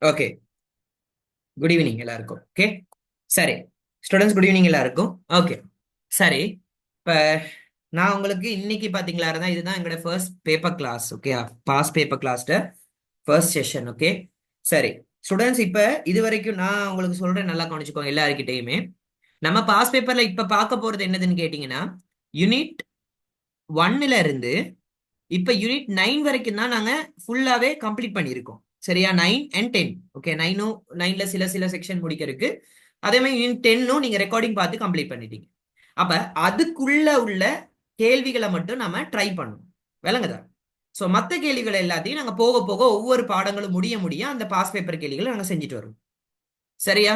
Okay. Good evening எல்லாருக்கும். Okay, சரி. Students good evening எல்லாருக்கும். ஓகே, சரி. இப்ப நான் உங்களுக்கு இன்னைக்கு பாத்தீங்களா இருந்தா இதுதான் எங்களோட first paper class. Okay, past paper கிளாஸ்ட ஃபர்ஸ்ட் செஷன். ஓகே, சரி. ஸ்டூடெண்ட்ஸ் இப்ப இது வரைக்கும் நான் உங்களுக்கு சொல்றேன், நல்லா கவனிச்சுக்கோங்க எல்லாருக்கிட்டையுமே. நம்ம பாஸ் பேப்பர்ல இப்ப பார்க்க போறது என்னதுன்னு கேட்டீங்கன்னா, யூனிட் 1ல இருந்து இப்ப யூனிட் 9 வரைக்கும் தான் நாங்க ஃபுல்லாவே கம்ப்ளீட் பண்ணியிருக்கோம். சரியா? 9 அண்ட் 10. ஓகே, 9ல சில சில செக்ஷன் முடிக்க இருக்கு. அதே மாதிரி யூனிட் 10ம் நீங்க ரெக்கார்டிங் பார்த்து கம்ப்ளீட் பண்ணிட்டீங்க. அப்ப அதுக்குள்ள உள்ள கேள்விகளை மட்டும் நம்ம ட்ரை பண்ணணும். விளங்குதா? சோ மத்த கேள்விகள் எல்லாத்தையும் நாங்க போக போக ஒவ்வொரு பாடங்களும் முடிய முடிய அந்த பாஸ் பேப்பர் கேள்விகளை நாங்க செஞ்சுட்டு வரோம். சரியா?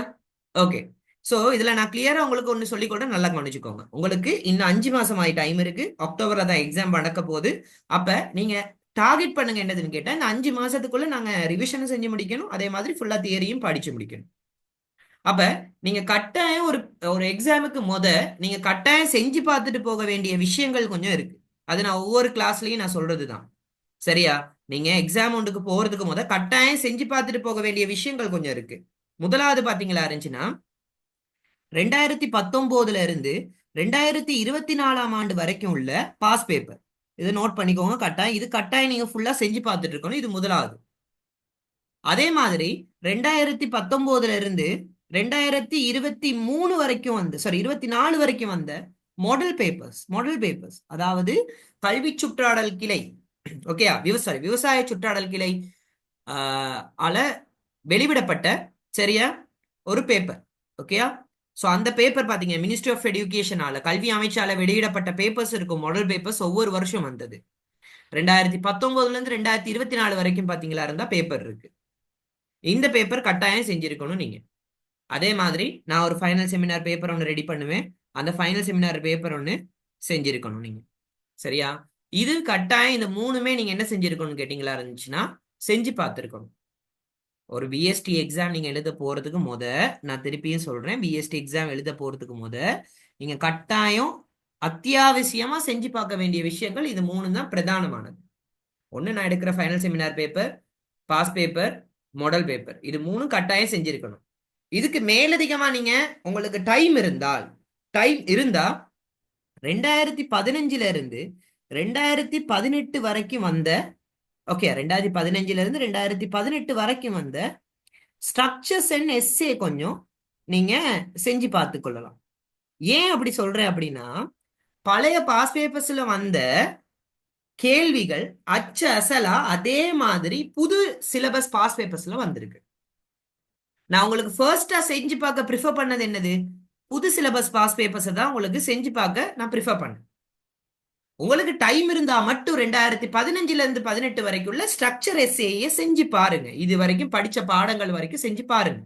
ஓகே. சோ இதுல நான் கிளியரா உங்களுக்கு ஒண்ணு சொல்லிக் கூட நல்லா கவனிச்சுக்கோங்க. உங்களுக்கு இன்னும் 5 மாசம் ஆகி டைம் இருக்கு. அக்டோபர்ல தான் எக்ஸாம் நடக்க போகுது. அப்ப நீங்க டார்கெட் பண்ணுங்க என்னதுன்னு கேட்டா, இந்த 5 மாசத்துக்குள்ள நாங்க ரிவிஷனும் செஞ்சு முடிக்கணும். அதே மாதிரி ஃபுல்லா தியரியும் படிச்சு முடிக்கணும். அப்ப நீங்க கட்டாயம் ஒரு ஒரு எக்ஸாமுக்கு நீங்க கட்டாயம் செஞ்சு பார்த்துட்டு போக வேண்டிய விஷயங்கள் கொஞ்சம் இருக்கு. அது நான் ஒவ்வொரு கிளாஸ்லயும் நான் சொல்றதுதான். சரியா? நீங்க எக்ஸாம் ஒன்றுக்கு போறதுக்கு கட்டாயம் செஞ்சு பார்த்துட்டு போக வேண்டிய விஷயங்கள் கொஞ்சம் இருக்கு. முதலாவது பாத்தீங்களா இருந்துச்சுன்னா, 2019 இருந்து 2024 வரைக்கும் உள்ள பாஸ் பேப்பர். இதை நோட் பண்ணிக்கோங்க. கட்டாயம் இது கட்டாயம் நீங்க ஃபுல்லா செஞ்சு பார்த்துட்டு இருக்கணும். இது முதலாவது. அதே மாதிரி 2019 இருந்து 2023 வரைக்கும் வந்து, சாரி 24 வரைக்கும் வந்த மாடல் பேப்பர்ஸ் அதாவது கல்வி சுற்றாடல் கிளை, ஓகே, விவசாய சுற்றாடல் கிளை ஆல வெளிவிடப்பட்ட, சரியா, ஒரு பேப்பர். ஓகேயா? சோ அந்த பேப்பர் பாத்தீங்க, மினிஸ்ட்ரி ஆஃப் எஜுகேஷனால, கல்வி அமைச்சால வெளியிடப்பட்ட பேப்பர்ஸ் இருக்கும். மாடல் பேப்பர்ஸ் ஒவ்வொரு வருஷம் வந்தது. 2019 இருந்து 2024 வரைக்கும் பாத்தீங்களா இருந்தா பேப்பர் இருக்கு. இந்த பேப்பர் கட்டாயம் செஞ்சிருக்கணும் நீங்க. அதே மாதிரி நான் ஒரு ஃபைனல் செமினார் பேப்பர் ஒன்று ரெடி பண்ணுவேன். அந்த ஃபைனல் செமினார் பேப்பர் ஒன்று செஞ்சிருக்கணும் நீங்க. சரியா? இது கட்டாயம். இந்த மூணுமே நீங்க என்ன செஞ்சிருக்கணும் கேட்டீங்களா இருந்துச்சுன்னா, செஞ்சு பார்த்திருக்கணும். ஒரு பிஎஸ்டி எக்ஸாம் நீங்க எழுத போறதுக்கு நான் திருப்பியும் சொல்றேன், பிஎஸ்டி எக்ஸாம் எழுத போறதுக்கு நீங்க கட்டாயம் அத்தியாவசியமா செஞ்சு பார்க்க வேண்டிய விஷயங்கள் இது மூணு தான் பிரதானமானது. ஒண்ணு, நான் எடுக்கிற final seminar paper, pass paper, model paper, இது மூணும் கட்டாயம் செஞ்சிருக்கணும். இதுக்கு மேலதிகமா நீங்க உங்களுக்கு டைம் இருந்தா 2015 இருந்து 2018 வரைக்கும் வந்த, ஓகே, 2015 இருந்து 2018 வரைக்கும் வந்த ஸ்ட்ரக்சர்ஸ் அண்ட் எஸ்ஏ கொஞ்சம் நீங்க செஞ்சு பார்த்து கொள்ளலாம். ஏன் அப்படி சொல்றேன் அப்படின்னா, பழைய பாஸ் பேப்பர்ஸ்ல வந்த கேள்விகள் அச்சு அசலா அதே மாதிரி புது சிலபஸ் பாஸ் பேப்பர்ஸ்ல வந்திருக்கு. நான் உங்களுக்கு ஃபர்ஸ்டா செஞ்சு பார்க்க ப்ரிஃபர் பண்ணது என்னது? புது சிலபஸ் பாஸ் பேப்பர்ஸ் தான் உங்களுக்கு செஞ்சு பார்க்க நான் ப்ரிஃபர் பண்ணேன். உங்களுக்கு டைம் இருந்தா மட்டும் 2015 இருந்து 18 வரைக்கும் ஸ்ட்ரக்சர் எஸ்ஏயை செஞ்சு பாருங்க. இது வரைக்கும் படிச்ச பாடங்கள் வரைக்கும் செஞ்சு பாருங்க.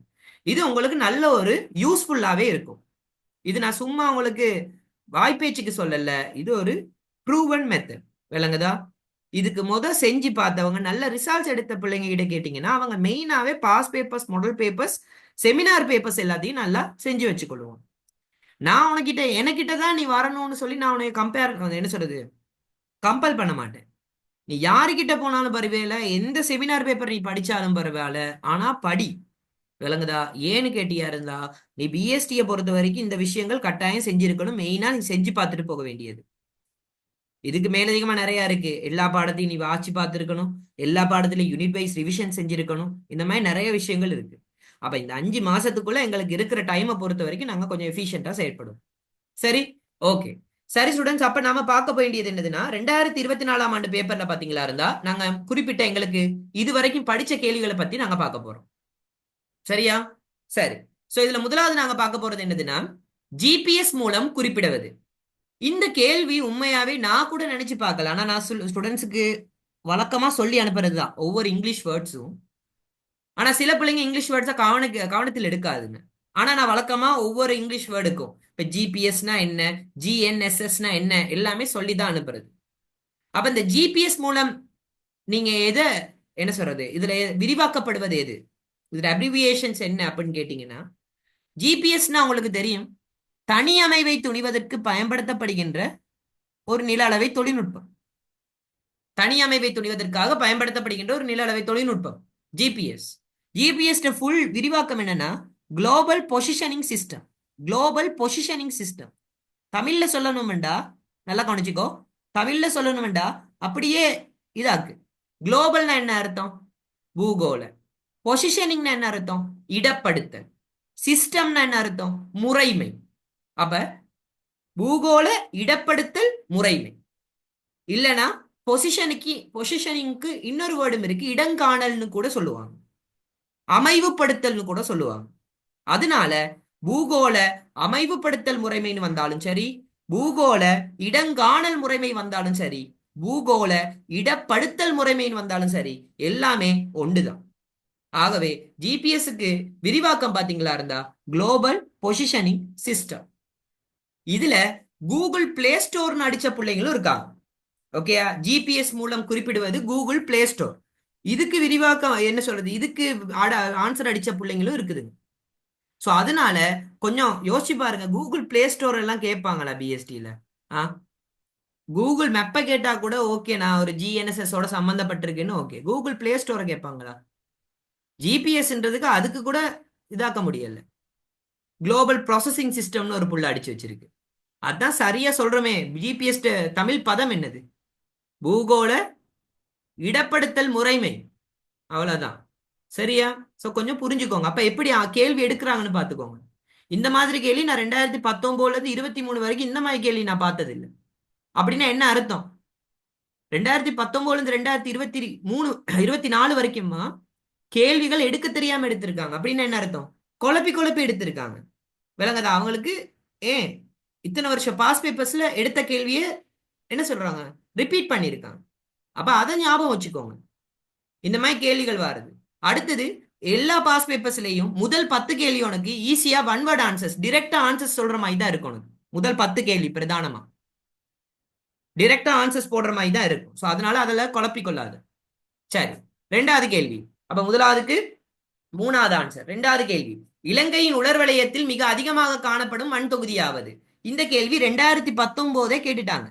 இது உங்களுக்கு நல்ல ஒரு யூஸ்ஃபுல்லாவே இருக்கும். இது நான் சும்மா உங்களுக்கு வாய்ப்பேச்சுக்கு சொல்லல, இது ஒரு ப்ரூவன் மெத்தட். விளங்குதா? இதுக்கு செஞ்சு பார்த்தவங்க, நல்ல ரிசல்ட்ஸ் எடுத்த பிள்ளைங்க கிட்ட கேட்டீங்கன்னா, அவங்க மெயினாவே past papers, model papers, seminar papers எல்லாத்தையும் நல்லா செஞ்சு வச்சுக்கொள்வோம். நான் உனக்கிட்ட எனக்கிட்ட தான் நீ வரணும்னு சொல்லி நான் உனக்கு என்ன சொல்றது, கம்பல் பண்ண மாட்டேன். நீ யாருக்கிட்ட போனாலும் பரவாயில்ல, எந்த செமினார் பேப்பர் நீ படிச்சாலும் பரவாயில்ல, ஆனா படி. விளங்குதா? ஏன்னு கேட்டியா இருந்தா, நீ பிஎஸ்டியை பொறுத்த வரைக்கும் இந்த விஷயங்கள் கட்டாயம் செஞ்சிருக்கணும். மெயினா நீ செஞ்சு பார்த்துட்டு போக வேண்டியது. இதுக்கு மேலதிகமா நிறைய இருக்கு. எல்லா பாடத்தையும் நீ வாட்சி பார்த்துருக்கணும். எல்லா பாடத்திலையும் யூனிட் வைஸ் ரிவிஷன் செஞ்சிருக்கணும். இந்த மாதிரி நிறைய விஷயங்கள் இருக்கு. அப்ப இந்த 5 மாசத்துக்குள்ள எங்களுக்கு இருக்கிற டைமை பொறுத்த வரைக்கும் நாங்க கொஞ்சம் எஃபிஷியன்டா செயல்படும். சரி, ஓகே. சரி ஸ்டூடெண்ட்ஸ், அப்ப நாம பார்க்க வேண்டியது என்னதுன்னா, 2024 பேப்பர்ல பாத்தீங்களா இருந்தா நாங்க குறிப்பிட்ட எங்களுக்கு இது வரைக்கும் படிச்ச கேள்விகளை பத்தி நாங்க பார்க்க போறோம். சரியா? சரி. சோ இதுல முதலாவது நாங்க பார்க்க போறது என்னதுன்னா, ஜிபிஎஸ் மூலம் குறிப்பிடுவது. இந்த கேள்வி உண்மையாவே நான் கூட நினைச்சு பார்க்கல. ஆனா நான் ஸ்டூடெண்ட்ஸுக்கு வழக்கமா சொல்லி அனுப்புறதுதான் ஒவ்வொரு இங்கிலீஷ் வேர்ட்ஸும். ஆனா சில பிள்ளைங்க இங்கிலீஷ் வேர்ட்ஸை கவனத்தில் எடுக்காதுங்க. ஆனா நான் வழக்கமா ஒவ்வொரு இங்கிலீஷ் வேர்டுக்கும் இப்ப ஜிபிஎஸ்னா என்ன, ஜிஎன்எஸ்எஸ்னா என்ன, எல்லாமே சொல்லிதான் அனுப்புறது. அப்ப இந்த ஜிபிஎஸ் மூலம் நீங்க எதை என்ன சொல்றது, இதுல விரிவாக்கப்படுவது எது, இதுல அப்ரிவியேஷன்ஸ் என்ன அப்படின்னு கேட்டீங்கன்னா, ஜிபிஎஸ்னா உங்களுக்கு தெரியும், தனி அமைவை துணிவதற்கு பயன்படுத்தப்படுகின்ற ஒரு நில அளவை தொழில்நுட்பம். தனி அமைவை துணிவதற்காக பயன்படுத்தப்படுகின்ற ஒரு நில அளவை தொழில்நுட்பம் ஜிபிஎஸ். ஜிபிஎஸ் ஃபுல் விரிவாக்கம் என்னன்னா global positioning system. Global positioning system தமிழ்ல சொல்லணும்டா, நல்லா கவனிச்சுக்கோ. தமிழ்ல சொல்லணும்டா அப்படியே இதாக்கு. குளோபல்னா என்ன அர்த்தம்? பூகோள. பொசிஷனிங்னா என்ன அர்த்தம்? இடப்படுத்தல். சிஸ்டம்னா என்ன அர்த்தம்? முறைமை. அப்ப பூகோள இடப்படுத்தல் முறைமை. இல்லனா பொசிஷனிங்க்கு இன்னொரு வேர்டும் இருக்கு, இடங்காணல்னு கூட சொல்லுவாங்க, அமைவுபடுத்தல்னு கூட சொல்லுவாங்க. அதனால பூகோள அமைவுபடுத்தல் முறைமைன்னு வந்தாலும் சரி, பூகோள இடங்காணல் முறைமை வந்தாலும் சரி, பூகோள இடப்படுத்தல் முறைமைன்னு வந்தாலும் சரி, எல்லாமே ஒன்றுதான். ஆகவே ஜிபிஎஸ்க்கு விரிவாக்கம் பாத்தீங்களா இருந்தா குளோபல் பொசிஷனிங் சிஸ்டம். இதுல கூகுள் பிளே ஸ்டோர்னு அடிச்ச பிள்ளைங்களும் இருக்காங்க. ஓகே, ஜிபிஎஸ் மூலம் குறிப்பிடுவது கூகுள் பிளே ஸ்டோர். இதுக்கு விரிவாக்கம் என்ன சொல்றது, இதுக்கு ஆன்சர் அடிச்ச பிள்ளைங்களும் இருக்குது. ஸோ அதனால கொஞ்சம் யோசிச்சு பாருங்க, கூகுள் பிளே ஸ்டோர் எல்லாம் கேட்பாங்களா பிஎஸ்டியில்? ஆ, கூகுள் மேப்பை கேட்டா கூட ஓகே, நான் ஒரு ஜிஎன்எஸ்எஸ் ஓட சம்மந்தப்பட்டிருக்கேன்னு ஓகே. கூகுள் பிளே ஸ்டோரை கேட்பாங்களா? ஜிபிஎஸ்ன்றதுக்கு அதுக்கு கூட இதாக்க முடியல. குளோபல் ப்ராசஸிங் சிஸ்டம்னு ஒரு புள்ள அடிச்சு வச்சிருக்கு. அதான் சரியா சொல்றோமே. ஜிபிஎஸ் தமிழ் பதம் என்னது? பூகோள இடப்படுத்தல் முறைமை. அவ்வளவுதான். சரியா? சோ கொஞ்சம் புரிஞ்சுக்கோங்க. அப்ப எப்படி கேள்வி எடுக்கிறாங்கன்னு பாத்துக்கோங்க. இந்த மாதிரி கேள்வி நான் 2019 இருந்து 23 வரைக்கும் இந்த மாதிரி கேள்வி நான் பார்த்தது இல்லை. அப்படின்னா என்ன அர்த்தம்? 2019 இருந்து 2024 வரைக்குமா கேள்விகள் எடுக்க தெரியாம எடுத்திருக்காங்க. அப்படின்னா என்ன அர்த்தம்? குழப்பி குழப்பி எடுத்திருக்காங்க. விளங்குதா அவங்களுக்கு? ஏன் இத்தனை வருஷம் பாஸ் பேப்பர்ஸ்ல எடுத்த கேள்வியை என்ன சொல்றாங்க, ரிப்பீட் பண்ணிருக்காங்க. அப்ப அதை ஞாபகம் வச்சுக்கோங்க. இந்த மாதிரி கேள்விகள் வருது. அடுத்தது எல்லா பாஸ் பேப்பர்ஸ்லயும் முதல் 10 கேள்வி உனக்கு ஈஸியா ஒன் வேர்ட் ஆன்சர்ஸ், டிரெக்டா ஆன்சர்ஸ் சொல்ற மாதிரி தான் இருக்கும். முதல் 10 கேள்வி பிரதானமா டிரெக்டா ஆன்சர்ஸ் போடுற மாதிரி தான் இருக்கும். ஸோ அதனால அதில் குழப்பிக்கொள்ளாது. சரி, ரெண்டாவது கேள்வி. அப்ப முதலாவதுக்கு 3வது ஆன்சர். ரெண்டாவது கேள்வி, இலங்கையின் உலர்வலயத்தில் மிக அதிகமாக காணப்படும் மண் தொகுதியாவது. இந்த கேள்வி 2019 கேட்டுட்டாங்க.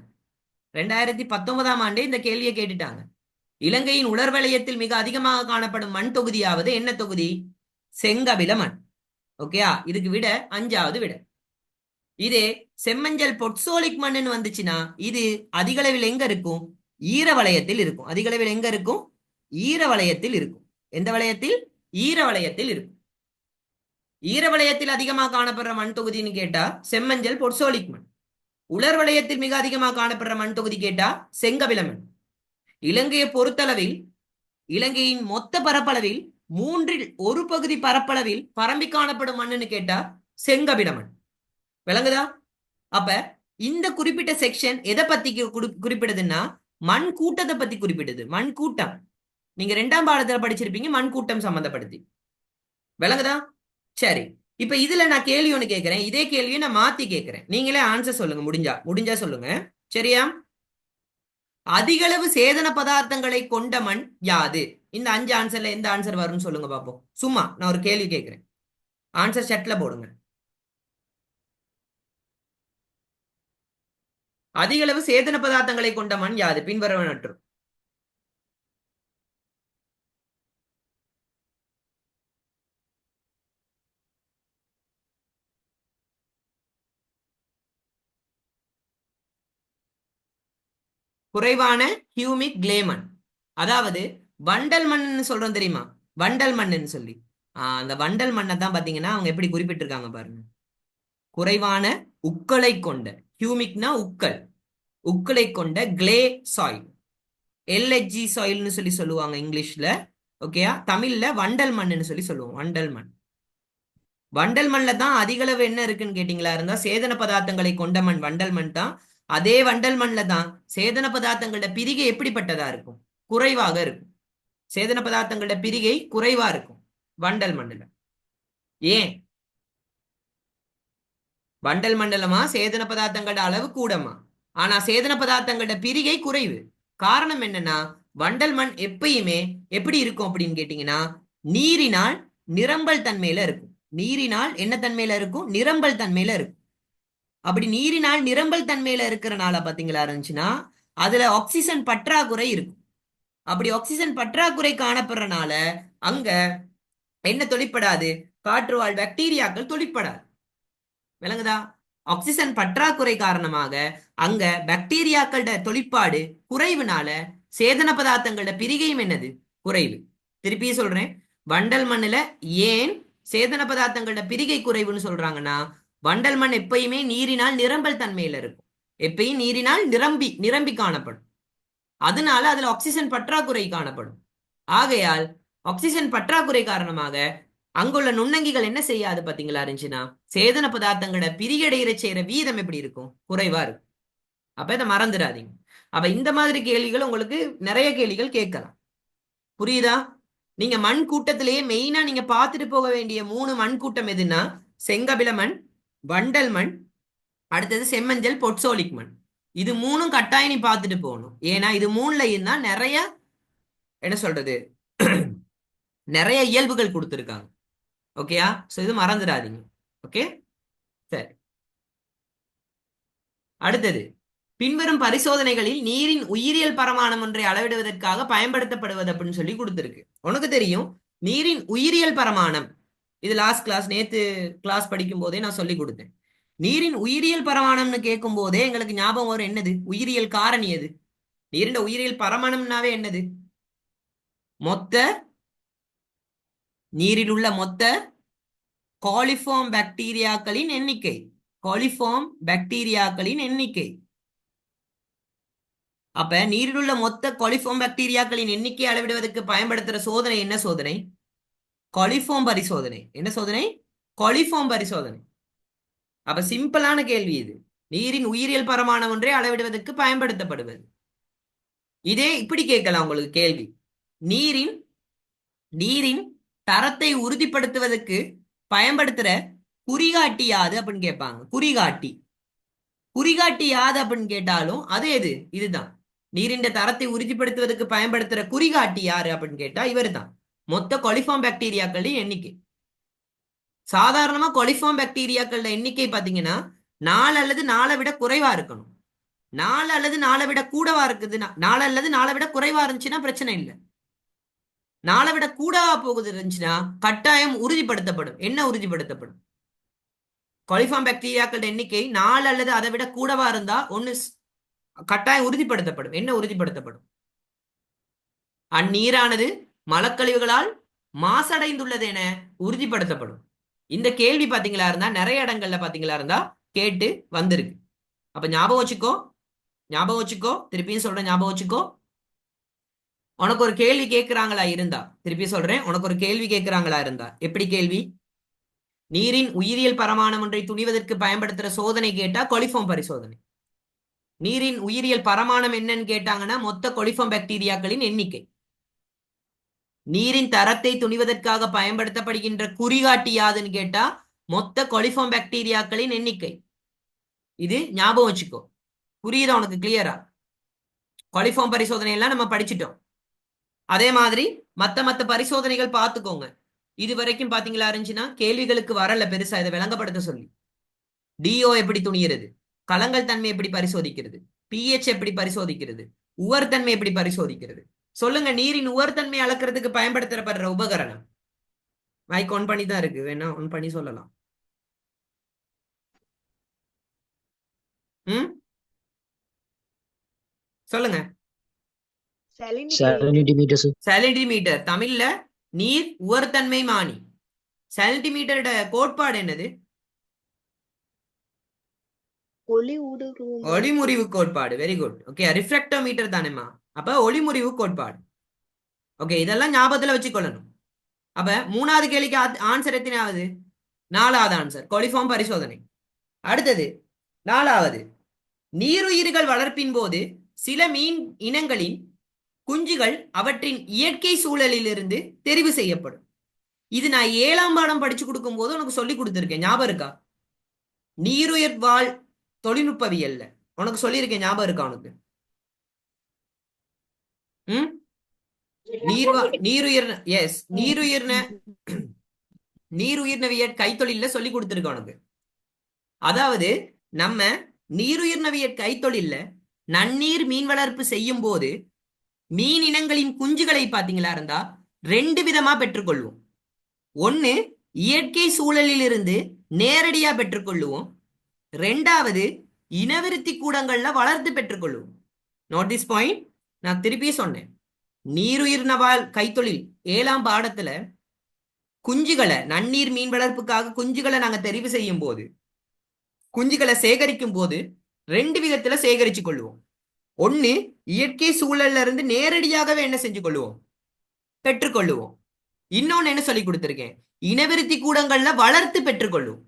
2019ஆம் ஆண்டே இந்த கேள்வியை கேட்டுட்டாங்க. இலங்கையின் உலர்வலயத்தில் மிக அதிகமாக காணப்படும் மண் தொகுதியாவது என்ன தொகுதி? செங்கபில மண். ஓகேயா? இதுக்கு விட 5வது விட. இதே செம்மஞ்சள் பொட்சோலிக் மண்ணுன்னு வந்துச்சுன்னா இது அதிகளவில் எங்க இருக்கும்? ஈரவலயத்தில் இருக்கும். அதிகளவில் எங்க இருக்கும்? ஈரவலயத்தில் இருக்கும். எந்த வலயத்தில்? ஈரவலயத்தில் இருக்கும். ஈரவலயத்தில் அதிகமாக காணப்படுற மண் தொகுதின்னு கேட்டா செம்மஞ்சள் பொட்சோலிக் மண். உலர் வலயத்தில் மிக அதிகமாக காணப்படுற மண் தொகுதி கேட்டா செங்கபில மண். இலங்கையை பொறுத்தளவில் இலங்கையின் மொத்த பரப்பளவில் 1/3 பகுதி பரப்பளவில் பரம்பி காணப்படும் மண்ணுன்னு கேட்டா செங்கபில மண். விளங்குதா? அப்ப இந்த குறிப்பிட்ட செக்ஷன் எதை பத்தி குறிப்பிடுதுன்னா மண் கூட்டத்தை பத்தி குறிப்பிடுது. மண் கூட்டம் நீங்க 2ஆம் பாடத்துல படிச்சிருப்பீங்க, மண் கூட்டம் சம்பந்தப்படுத்தி. விளங்குதா? சரி, இப்ப இதுல நான் கேள்வி ஒண்ணு கேட்கிறேன். இதே கேள்வியை நான் மாத்தி கேட்கிறேன். நீங்களே ஆன்சர் சொல்லுங்க. முடிஞ்சா சொல்லுங்க. சரியா? அதிகளவு சேதன பதார்த்தங்களை கொண்ட மண் யாது? இந்த 5 ஆன்சர்ல எந்த ஆன்சர் வரும்னு சொல்லுங்க பாப்போம். சும்மா நான் ஒரு கேள்வி கேட்கிறேன், ஆன்சர் செட்ல போடுங்க. அதிகளவு சேதன பதார்த்தங்களை கொண்ட மண் யாது? பின்வருவனவற்றுள். குறைவான ஹியூமிக் கிளே மண். அதாவது வண்டல் மண்ணுன்னு சொல்றோம் தெரியுமா? வண்டல் மண்ணுன்னு சொல்லி அந்த வண்டல் மண்ணை தான் பாத்தீங்கன்னா அவங்க எப்படி குறிப்பிட்டிருக்காங்க பாருங்க. குறைவான உக்களை கொண்ட, ஹியூமிக்னா உக்கள், உக்களை கொண்ட கிளே சாயில், எல்ஹெச்ஜி சாயில்னு சொல்லி சொல்லுவாங்க இங்கிலீஷ்ல. ஓகேயா? தமிழ்ல வண்டல் மண்ணுன்னு சொல்லி சொல்லுவோம். வண்டல் மண். வண்டல் மண்ல தான் அதிகளவு என்ன இருக்குன்னு கேட்டீங்களா இருந்தா சேதன பதார்த்தங்களை கொண்ட மண் வண்டல் மண் தான். அதே வண்டல் மண்ல தான் சேதன பதார்த்தங்களோட பிரிகை எப்படிப்பட்டதா இருக்கும்? குறைவாக இருக்கும். சேதன பதார்த்தங்களோட பிரிகை குறைவா இருக்கும் வண்டல் மண்ணுல. ஏன்? வண்டல் மண்டலமா சேதன பதார்த்தங்களோட அளவு கூடமா, ஆனா சேதன பதார்த்தங்களோட பிரிகை குறைவு. காரணம் என்னன்னா வண்டல் மண் எப்பயுமே எப்படி இருக்கும் அப்படின்னு கேட்டீங்கன்னா நீரினால் நிரம்பல் தன்மையில இருக்கும். நீரினால் என்ன தன்மையில இருக்கும்? நிரம்பல் தன்மையில இருக்கும். அப்படி நீரினால் நிரம்பல் தன்மையில இருக்கிறனால பாத்தீங்களா இருந்துச்சுன்னா அதுல ஆக்சிஜன் பற்றாக்குறை இருக்கும். அப்படி ஆக்சிஜன் பற்றாக்குறை காணப்படுறனால அங்க என்ன தொழிற்படாது? காற்று வாழ் பாக்டீரியாக்கள் தொழிற்படாது. விளங்குதா? ஆக்சிஜன் பற்றாக்குறை காரணமாக அங்க பாக்டீரியாக்களோட தொழிற்பாடு குறைவுனால சேதன பதார்த்தங்களோட பிரிகையும் என்னது? குறைவு. திருப்பி சொல்றேன், வண்டல் மண்ணுல ஏன் சேதன பதார்த்தங்களோட பிரிகை குறைவுன்னு சொல்றாங்கன்னா, வண்டல் மண் எப்பயுமே நீரினால் நிரம்பல் தன்மையில இருக்கும். எப்பயும் நீரினால் நிரம்பி நிரம்பி காணப்படும். அதனால அதுல ஆக்சிஜன் பற்றாக்குறை காணப்படும். ஆகையால் ஆக்சிஜன் பற்றாக்குறை காரணமாக அங்குள்ள நுண்ணங்கிகள் என்ன செய்யாது பாத்தீங்களா இருந்துச்சுன்னா, சேதன பதார்த்தங்களோட பிரியடைகிற செய்யற வீதம் எப்படி இருக்கும்? குறைவா இருக்கும். அப்ப இதை மறந்துடாதீங்க. அப்ப இந்த மாதிரி கேள்விகள் உங்களுக்கு நிறைய கேள்விகள் கேட்கலாம். புரியுதா? நீங்க மண் கூட்டத்திலேயே மெயினா நீங்க பார்த்துட்டு போக வேண்டிய 3 மண் கூட்டம் எதுன்னா, செங்கபில மண், வண்டல் மண், அடுத்தது செம்மஞ்சள் பொட்சோலிக் மண். இது 3ம் கட்டாயம் நீ பார்த்துட்டு போகணும். ஏன்னா இது 3லயும் தான் நிறைய என்ன சொல்றது நிறைய இயல்புகள் கொடுத்துருக்காங்க. ஓகேயா? சோ இது மறந்துடாதீங்க. ஓகே, சரி. அடுத்தது, பின்வரும் பரிசோதனைகளில் நீரின் உயிரியல் பரமாணம் ஒன்றை அளவிடுவதற்காக பயன்படுத்தப்படுவது அப்படின்னு சொல்லி கொடுத்துருக்கு. உனக்கு தெரியும் நீரின் உயிரியல் பரமாணம். இது லாஸ்ட் கிளாஸ், நேத்து கிளாஸ் படிக்கும் போதே நான் சொல்லி கொடுத்தேன். நீரின் உயிரியல் பரமாணம்னு கேட்கும் போதே எங்களுக்கு ஞாபகம் வரும் என்னது? உயிரியல் காரணி எது? நீரின் உயிரியல் பரமாணம்னாவே என்னது? மொத்த நீரில் உள்ள மொத்த காலிஃபார்ம் பாக்டீரியாக்களின் எண்ணிக்கை. காலிஃபார்ம் பாக்டீரியாக்களின் எண்ணிக்கை. அப்ப நீரில் உள்ள மொத்த காலிஃபார்ம் பாக்டீரியாக்களின் எண்ணிக்கை அளவிடுவதற்கு பயன்படுத்துற சோதனை என்ன சோதனை? காலிஃபார்ம் பரிசோதனை. என்ன சோதனை? காலிஃபார்ம் பரிசோதனை. அப்ப சிம்பிளான கேள்வி இது. நீரின் உயிரியல் பரமாணம் ஒன்றை அளவிடுவதற்கு பயன்படுத்தப்படுவது. இதே இப்படி கேட்கலாம் உங்களுக்கு கேள்வி. நீரின் நீரின் தரத்தை உறுதிப்படுத்துவதற்கு பயன்படுத்துற குறிகாட்டி யாது அப்படின்னு கேட்பாங்க. குறிகாட்டி. குறிகாட்டி யாது அப்படின்னு கேட்டாலும் அது எது? இதுதான். நீரின் தரத்தை உறுதிப்படுத்துவதற்கு பயன்படுத்துற குறிகாட்டி யாரு அப்படின்னு கேட்டா இவர் தான். மொத்த கொலிஃபார்ம் பாக்டீரியாக்களின் எண்ணிக்கை. சாதாரணமா கொலிஃபார்ம் பாக்டீரியாக்களோட எண்ணிக்கை பாத்தீங்கன்னா 4 அல்லது 4 விட குறைவா இருக்கணும். 4 அல்லது 4 விட கூடவா இருக்குதுன்னா, 4 அல்லது 4 விட குறைவா இருந்துச்சுன்னா பிரச்சனை இல்லை. 4 விட கூடவா போகுது இருந்துச்சுன்னா கட்டாயம் உறுதிப்படுத்தப்படும். என்ன உறுதிப்படுத்தப்படும்? கொலிஃபார்ம் பாக்டீரியாக்களோட எண்ணிக்கை 4 அல்லது அதை விட கூடவா இருந்தா ஒன்னு கட்டாயம் உறுதிப்படுத்தப்படும். என்ன உறுதிப்படுத்தப்படும்? அந்நீரானது மலக்கழிவுகளால் மாசடைந்துள்ளது என உறுதிப்படுத்தப்படும். இந்த கேள்வி பாத்தீங்களா இருந்தா நிறைய இடங்கள்ல பாத்தீங்களா இருந்தா கேட்டு வந்திருக்கு. அப்ப ஞாபகம் வச்சுக்கோ, ஞாபகம் வச்சுக்கோ, திருப்பியும் சொல்றேன் ஞாபகம் வச்சுக்கோ. உனக்கு ஒரு கேள்வி கேட்கிறாங்களா இருந்தா, திருப்பி சொல்றேன், உனக்கு ஒரு கேள்வி கேட்கிறாங்களா இருந்தா எப்படி கேள்வி? நீரின் உயிரியல் பரமாணம் ஒன்றை துணிவதற்கு பயன்படுத்துற சோதனை கேட்டா கொலிஃபார்ம் பரிசோதனை. நீரின் உயிரியல் பரமாணம் என்னன்னு கேட்டாங்கன்னா மொத்த கொலிஃபார்ம் பாக்டீரியாக்களின் எண்ணிக்கை. நீரின் தரத்தை துணிவதற்காக பயன்படுத்தப்படுகின்ற குறிகாட்டி யாதுன்னு கேட்டா மொத்த கொலிஃபார்ம் பாக்டீரியாக்களின் எண்ணிக்கை. இது ஞாபகம் வச்சுக்கோ. புரியுதா உனக்கு? கிளியரா? கொலிஃபார்ம் பரிசோதனை எல்லாம் நம்ம படிச்சுட்டோம். அதே மாதிரி மத்த பரிசோதனைகள் பார்த்துக்கோங்க. இது வரைக்கும் பாத்தீங்களா இருந்துச்சுன்னா கேள்விகளுக்கு வரல பெருசா இதை விளங்கப்படுத்த சொல்லி. டிஓ எப்படி துணிகிறது, கலங்கள் தன்மை எப்படி பரிசோதிக்கிறது, பிஹெச் எப்படி பரிசோதிக்கிறது, உவர் தன்மை எப்படி பரிசோதிக்கிறது. சொல்லுங்க, நீரின் உவர் தன்மை அளக்கிறதுக்கு பயன்படுத்தப்படுற உபகரணம். மைக் ஆன் பண்ணி தான் இருக்கு, வேணா ஆன் பண்ணி சொல்லலாம். சொல்லுங்க. சாலினிமீட்டர், தமிழ்ல நீர் உவர்த்தன்மை மானி. சாலினிமீட்டரோட கோட்பாடு என்னது? ஒளிமுறிவு கோட்பாடு. Very good. ஓகே, ரிஃப்ராக்டோமீட்டர் தானேமா? அப்ப ஒளிமுறிவு கோட்பாடு. ஓகே, இதெல்லாம் ஞாபகத்துல வச்சுக்கொள்ளணும். அப்ப 3வது கேள்விக்கு ஆன்சர் எத்தனாவது? 4வது ஆன்சர் கொலிஃபார்ம் பரிசோதனை. அடுத்தது 4வது, நீருயிர்கள் வளர்ப்பின் போது சில மீன் இனங்களின் குஞ்சுகள் அவற்றின் இயற்கை சூழலில் இருந்து தெரிவு செய்யப்படும். இது நான் 7ஆம் பாடம் படிச்சு கொடுக்கும் போது உனக்கு சொல்லி கொடுத்திருக்கேன், ஞாபகம் இருக்கா? நீருயிர் வாழ் தொழில்நுட்பவியல்ல உனக்கு சொல்லியிருக்கேன், ஞாபகம் இருக்கா உனக்கு? நீருயிர் எஸ் நீருயிர்னவியல் கைத்தொழில சொல்லி கொடுத்திருக்க உனக்கு. அதாவது நம்ம நீருயிர்னவியல் கைத்தொழில நன்னீர் மீன் வளர்ப்பு செய்யும் போது மீன் இனங்களின் குஞ்சுகளை பாத்தீங்களா இருந்தா 2 விதமா பெற்றுக்கொள்வோம். ஒன்னு இயற்கை சூழலில் இருந்து நேரடியா பெற்றுக்கொள்ளுவோம். ரெண்டாவது இனவிருத்தி கூடங்கள்ல வளர்த்து பெற்றுக்கொள்ளுவோம். Note this point. நான் திருப்பி சொன்னேன், நீருயிர் நவால் கைத்தொழில் 7ஆம் பாடத்துல குஞ்சுகளை, நன்னீர் மீன் வளர்ப்புக்காக குஞ்சுகளை நாங்க தெரிவு செய்யும் போது, குஞ்சுகளை சேகரிக்கும் போது 2 விதத்துல சேகரிச்சு கொள்வோம். ஒன்னு இயற்கை சூழல்ல இருந்து நேரடியாகவே என்ன செஞ்சு கொள்வோம், பெற்றுக்கொள்ளுவோம். இன்னொன்னு என்ன சொல்லி கொடுத்திருக்கேன், இனவிருத்தி கூடங்கள்ல வளர்த்து பெற்றுக்கொள்ளும்.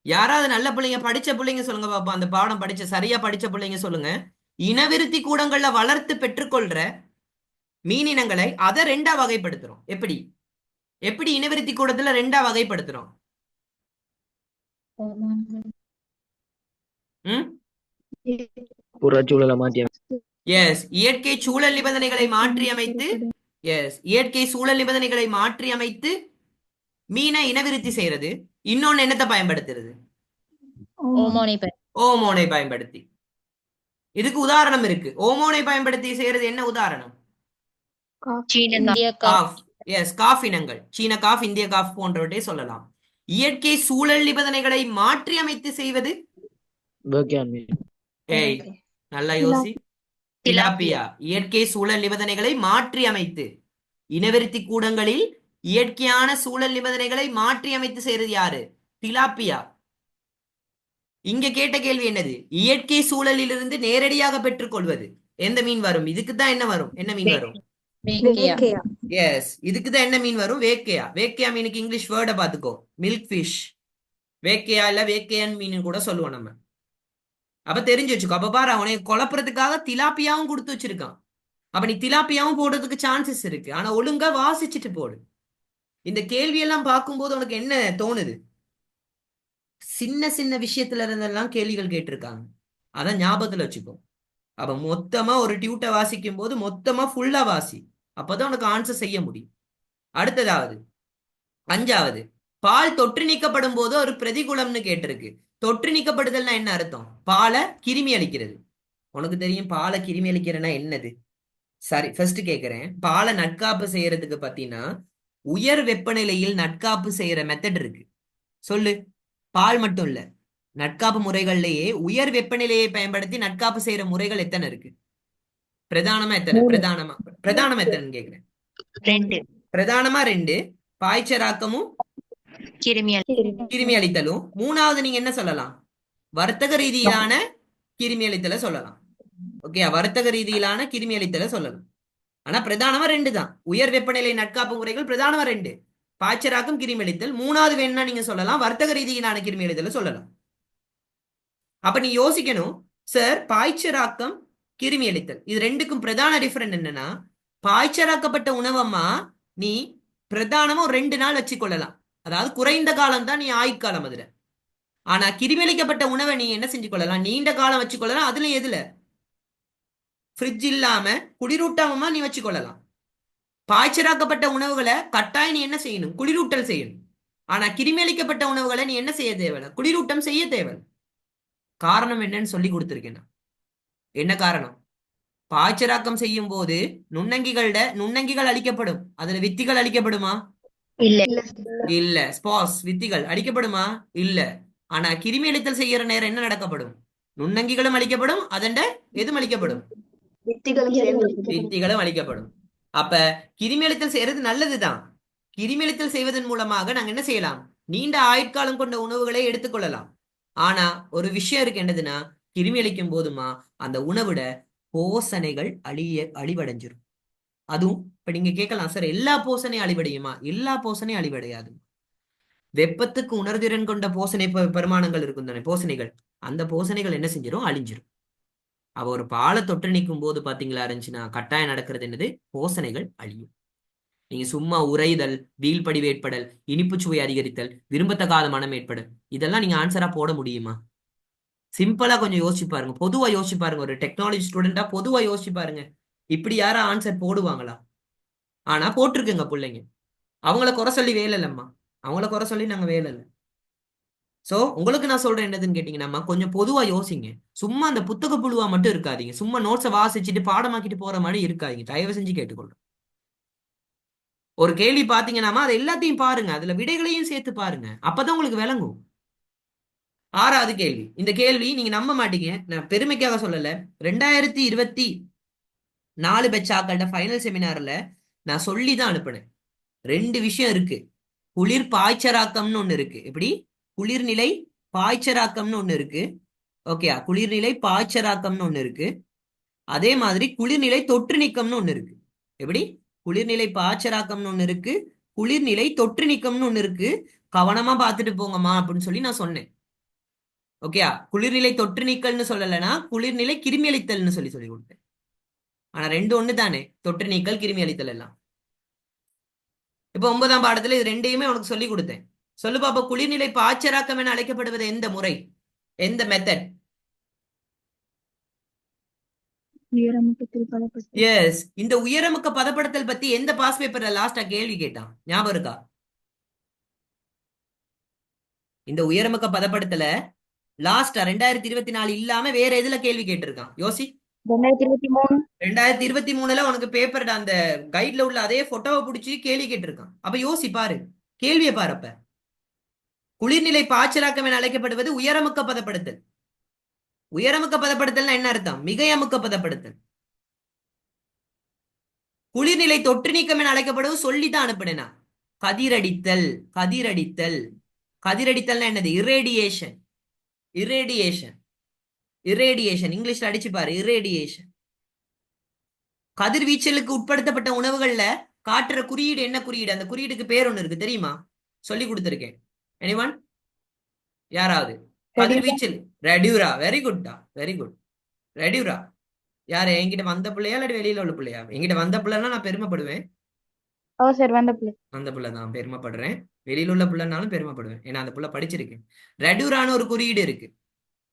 யாராவது நல்ல பிள்ளைங்க, படிச்ச பிள்ளைங்க சொல்லுங்க பாப்பா, அந்த பாடம் படிச்ச சரியா படிச்ச பிள்ளைங்க சொல்லுங்க. இனவிருத்தி கூடங்கள்ல வளர்த்து பெற்றுக்கொள்ற மீனினங்களை அதை 2ஆ வகைப்படுத்துறோம். எப்படி எப்படி இனவிருத்தி கூடத்துல 2ஆ வகைப்படுத்துறோம்? புறச்சூழலை மாற்றி எஸ், இயற்கை சூழல் நிபந்தனைகளை மாற்றி அமைத்து, எஸ், இயற்கை சூழல் நிபந்தனைகளை மாற்றி அமைத்து மீனை இனவிருத்தி செய்யறது. இன்னொன்னு என்னத்தை பயன்படுத்துறது? ஓமோனை பயன்படுத்தி. இதுக்கு உதாரணம் இருக்கு. ஓமோனை பயன்படுத்தி செய்யறது என்ன உதாரணம்? காஃப். எஸ், காஃப் இனங்கள், சீன காஃப், இந்திய காஃப் போன்றவற்றை சொல்லலாம். இயற்கை சூழல் நிபந்தனைகளை மாற்றி அமைத்து செய்வது? ஏய், நல்லா யோசி. திலாப்பியா. இயற்கை சூழல் நிபந்தனைகளை மாற்றி அமைத்து, இனவிருத்தி கூடங்களில் இயற்கையான சூழல் நிபந்தனைகளை மாற்றி அமைத்து செய்யறது யாரு? திலாப்பியா. இங்க கேட்ட கேள்வி என்னது? இயற்கை சூழலில் இருந்து நேரடியாக பெற்றுக்கொள்வது எந்த மீன் வரும்? இதுக்குதான் என்ன வரும்? என்ன மீன் வரும்? எஸ், இதுக்குதான் என்ன மீன் வரும்? வேக்கையா. வேக்கையா மீனுக்கு இங்கிலீஷ் வேர்டை பாத்துக்கோ, மில்க் ஃபிஷ். வேக்கையா இல்ல வேக்கையான் மீன் கூட சொல்லுவோம் நம்ம. அப்ப தெரிஞ்சு வச்சுக்கோ. அப்ப பாரு, அவனை குழப்பறதுக்காக திலாப்பியாவும் கொடுத்து வச்சிருக்கான். அப்ப நீ திலாப்பியாவும் போடுறதுக்கு சான்சஸ் இருக்கு. ஆனா ஒழுங்கா வாசிச்சுட்டு போடு. இந்த கேள்வியெல்லாம் பார்க்கும்போது உனக்கு என்ன தோணுது? சின்ன சின்ன விஷயத்துல இருந்தெல்லாம் கேள்விகள் கேட்டிருக்காங்க. அதான் ஞாபகத்துல வச்சுக்கோ. அப்ப மொத்தமா ஒரு டியூட்டை வாசிக்கும் போது மொத்தமா ஃபுல்லா வாசி. அப்பதான் உனக்கு ஆன்சர் செய்ய முடியும். அடுத்ததாவது 5வது, பால் தொற்று நீக்கப்படும் போது ஒரு பிரதிகூலம்னு கேட்டிருக்கு. தொற்று நீக்கப்படுதல்னா என்ன அர்த்தம்? பாலை கிருமி அளிக்கிறது. உனக்கு தெரியும் பாலை கிருமி அளிக்கிறதுனா என்னது? சரி, ஃபர்ஸ்ட் கேட்கிறேன், பாலை நட்காப்பு செய்யறதுக்கு பாத்தீங்கன்னா உயர் வெப்பநிலையில் நட்காப்பு செய்யற மெத்தட் இருக்கு. சொல்லு. பால் மட்டும் இல்ல, நட்காப்பு முறைகள்லயே உயர் வெப்பநிலையை பயன்படுத்தி நட்காப்பு செய்யற முறைகள் எத்தனை இருக்கு? பிரதானமா எத்தனை? பிரதானமா எத்தனைன்னு கேக்குறேன். 2. பிரதானமா 2. பாய்ச்சராக்கமும் கிருமி அளித்தலும். 3வது நீங்க என்ன சொல்லலாம்? வர்த்தக ரீதியிலான கிருமி அளித்தலை சொல்லலாம். ஓகே, வர்த்தக ரீதியிலான கிருமி அளித்தலை சொல்லலாம். ஆனா பிரதானமா 2 தான். உயர் வெப்பநிலை நட்காப்பு முறைகள் பிரதானமா 2, பாய்ச்சராக்கம், கிருமி அளித்தல். 3வது வேணும்னா நீங்க சொல்லலாம் வர்த்தக ரீதியிலான கிருமி அளித்தலை சொல்லலாம். அப்ப நீ யோசிக்கணும், சார் பாய்ச்சராக்கம், கிருமி அளித்தல், இது 2க்கும் பிரதான டிஃபரண்ட் என்னன்னா, பாய்ச்சராக்கப்பட்ட உணவம்மா நீ பிரதானமா 2 நாள் வச்சுக்கொள்ளலாம். அதாவது குறைந்த காலம் தான் நீ ஆயுட்காலம் அதுல. ஆனா கிருமியளிக்கப்பட்ட உணவை நீ என்ன செஞ்சு கொள்ளலாம்? நீண்ட காலம் வச்சுக்கொள்ளலாம். அதுல எதுல? ஃப்ரிட்ஜ் இல்லாம குளிரூட்டாமமா நீ வச்சுக்கொள்ளலாம். பாய்ச்சராக்கப்பட்ட உணவுகளை கட்டாயம் நீ என்ன செய்யணும்? குளிரூட்டல் செய்யணும். ஆனா கிருமியளிக்கப்பட்ட உணவுகளை நீ என்ன செய்ய தேவை? குளிரூட்டம் செய்ய தேவை. காரணம் என்னன்னு சொல்லி கொடுத்திருக்கேன். என்ன காரணம்? பாய்ச்சராக்கம் செய்யும் போது நுண்ணங்கிகள் அழிக்கப்படும். அதுல வித்திகள் அழிக்கப்படுமா? இல்ல. ஸ்பாஸ், வித்திகள் அழிக்கப்படுமா? இல்ல. ஆனா கிருமி அழித்தல் செய்யற நேரம் என்ன நடக்கப்படும்? நுண்ணங்கிகளும் அழிக்கப்படும், அதண்ட எதுவும் அழிக்கப்படும்? வித்திகளும் அழிக்கப்படும். அப்ப கிருமி அழித்தல் செய்யறது நல்லதுதான். கிருமி அழித்தல் செய்வதன் மூலமாக நாங்க என்ன செய்யலாம்? நீண்ட ஆயுட்காலம் கொண்ட உணவுகளை எடுத்துக்கொள்ளலாம். ஆனா ஒரு விஷயம் இருக்கு, என்னதுன்னா, கிருமி அளிக்கும் போதுமா அந்த உணவுட போசனைகள் அழிவடைஞ்சிரும். அதுவும் இப்ப நீங்க கேட்கலாம், சார் எல்லா போசனையும் அழிவடையுமா? எல்லா போசனையும் அழிவடையாது. வெப்பத்துக்கு உணர்திறன் கொண்ட போசனை பெருமானங்கள் இருக்கும் தானே, போசனைகள். அந்த போசனைகள் என்ன செஞ்சிடும்? அழிஞ்சிரும். அவ ஒரு பாலை தொற்று நீக்கும் போது பாத்தீங்களா இருந்துச்சுன்னா கட்டாயம் நடக்கிறது என்னது? போசனைகள் அழியும். நீங்க சும்மா உறைதல், வீழ்படிவு ஏற்படல், இனிப்பு சுவை அதிகரித்தல், விரும்பத்தகாத மனம் ஏற்படல், இதெல்லாம் நீங்க ஆன்சரா போட முடியுமா? சிம்பிளா கொஞ்சம் யோசிச்சு பாருங்க. பொதுவா யோசிச்சு பாருங்க. ஒரு டெக்னாலஜி ஸ்டூடெண்டா பொதுவா யோசிச்சு பாருங்க. இப்படி யாரும் ஆன்சர் போடுவாங்களா? ஆனா போட்டிருக்குங்க பிள்ளைங்க. அவங்கள குறை சொல்லி வேலை இல்லம்மா. அவங்கள குறை சொல்லி நாங்க வேலை இல்லை. சோ உங்களுக்கு நான் சொல்றேன் என்னதுன்னு கேட்டீங்கன்னா, கொஞ்சம் பொதுவா யோசிங்க. சும்மா அந்த புத்தக புழுவா மட்டும் இருக்காதீங்க. சும்மா நோட்ஸை வாசிச்சுட்டு பாடமாக்கிட்டு போற மாதிரி இருக்காதீங்க. தயவு செஞ்சு கேட்டுக்கொள்றேன். ஒரு கேள்வி பாத்தீங்கன்னா அது எல்லாத்தையும் பாருங்க, அதுல விடைகளையும் சேர்த்து பாருங்க, அப்பதான் உங்களுக்கு விளங்கும். 6வது கேள்வி. இந்த கேள்வி நீங்க நம்ப மாட்டீங்க, நான் பெருமைக்காக சொல்லல. 2024 பேட்ச் ஆக்கள்ட ஃபைனல் செமினார்ல நான் சொல்லி தான் அனுப்பினேன். 2 விஷயம் இருக்கு. குளிர் பாய்ச்சராக்கம்னு ஒண்ணு இருக்கு. எப்படி? குளிர்நிலை பாய்ச்சராக்கம்னு ஒண்ணு இருக்கு. ஓகே, குளிர்நிலை பாய்ச்சராக்கம்னு ஒண்ணு இருக்கு. அதே மாதிரி குளிர்நிலை தொற்று நீக்கம்னு ஒண்ணு இருக்கு. எப்படி? குளிர்நிலை பாய்ச்சராக்கம்னு ஒண்ணு இருக்கு, குளிர்நிலை தொற்று நீக்கம்னு ஒண்ணு இருக்கு. கவனமா பார்த்துட்டு போங்கம்மா அப்படின்னு சொல்லி நான் சொன்னேன். ஓகே, குளிர்நிலை தொற்று நீக்கல்னு சொல்லலைன்னா குளிர்நிலை கிருமி அழித்தல்னு சொல்லி கொடுத்தேன். ஆனா 2 ஒண்ணு தானே, தொற்று நீக்கல் கிருமி அழித்தல் எல்லாம். இப்ப 9ஆம் பாடத்துல இது 2யுமே உனக்கு சொல்லி கொடுத்தேன். சொல்லு பாப்பா, குளிர்நிலை பாய்ச்சராக்கம் என அழைக்கப்படுவது எந்த முறை, எந்த மெத்தட்? எஸ், இந்த உயரமுக்க பதப்படுத்தல் பத்தி எந்த பாஸ் பேப்பர்ல லாஸ்டா கேள்வி கேட்டான், ஞாபகம் இருக்கா? இந்த உயரமுக்க பதப்படுத்தல லாஸ்டா 2024 இல்லாம வேற எதுல கேள்வி கேட்டிருக்கான் யோசி. 2023. 2023ல உனக்கு பேப்பர் அந்த கைட்ல உள்ள அதே போட்டோவை பிடிச்சி கேள்வி கேட்டிருக்கான். அப்ப யோசி பாரு, கேள்வியை பாரு. அப்ப குளிர்நிலை பாய்ச்சலாக்கம் என அழைக்கப்படுவது உயரமுக்க பதப்படுத்தல். உயரமுக்க பதப்படுத்தல்னா என்ன அர்த்தம்? மிகையமுக்க பதப்படுத்தல். குளிர்நிலை தொற்று நீக்கம் என அழைக்கப்படுவது சொல்லிதான் அனுப்பினா. கதிரடித்தல். கதிரடித்தல். கதிரடித்தல்னா என்னது? இரேடியேஷன். இரேடியேஷன். இரேடியேஷன் இங்கிலீஷ்ல அடிச்சு பாரு, இரேடியேஷன். கதிர்வீச்சலுக்கு உட்படுத்தப்பட்ட உணவுகள்ல காட்டுற குறியீடு என்ன குறியீடு? அந்த குறியீடுக்கு பேர் ஒண்ணு இருக்கு, தெரியுமா? சொல்லி கொடுத்திருக்கேன். எனிவன்? யாராவது? கதிர்வீச்சல். ரெடியூரா. வெரி குட்டா, வெரி குட். ரெடியூரா. யாரு? என்கிட்ட வந்த பிள்ளையா இல்லாட்டி வெளியில உள்ள பிள்ளையா? என்கிட்ட வந்த பிள்ளைன்னா நான் பெருமைப்படுவேன். ஓ சார், வந்த பிள்ளை. அந்த பிள்ளை தான் பெருமைப்படுறேன். வெளியில உள்ள பிள்ளைனாலும் பெருமைப்படுவேன், ஏன்னா அந்த பிள்ளை படிச்சிருக்கேன். ரெடியூரான ஒரு குறியீடு இருக்கு.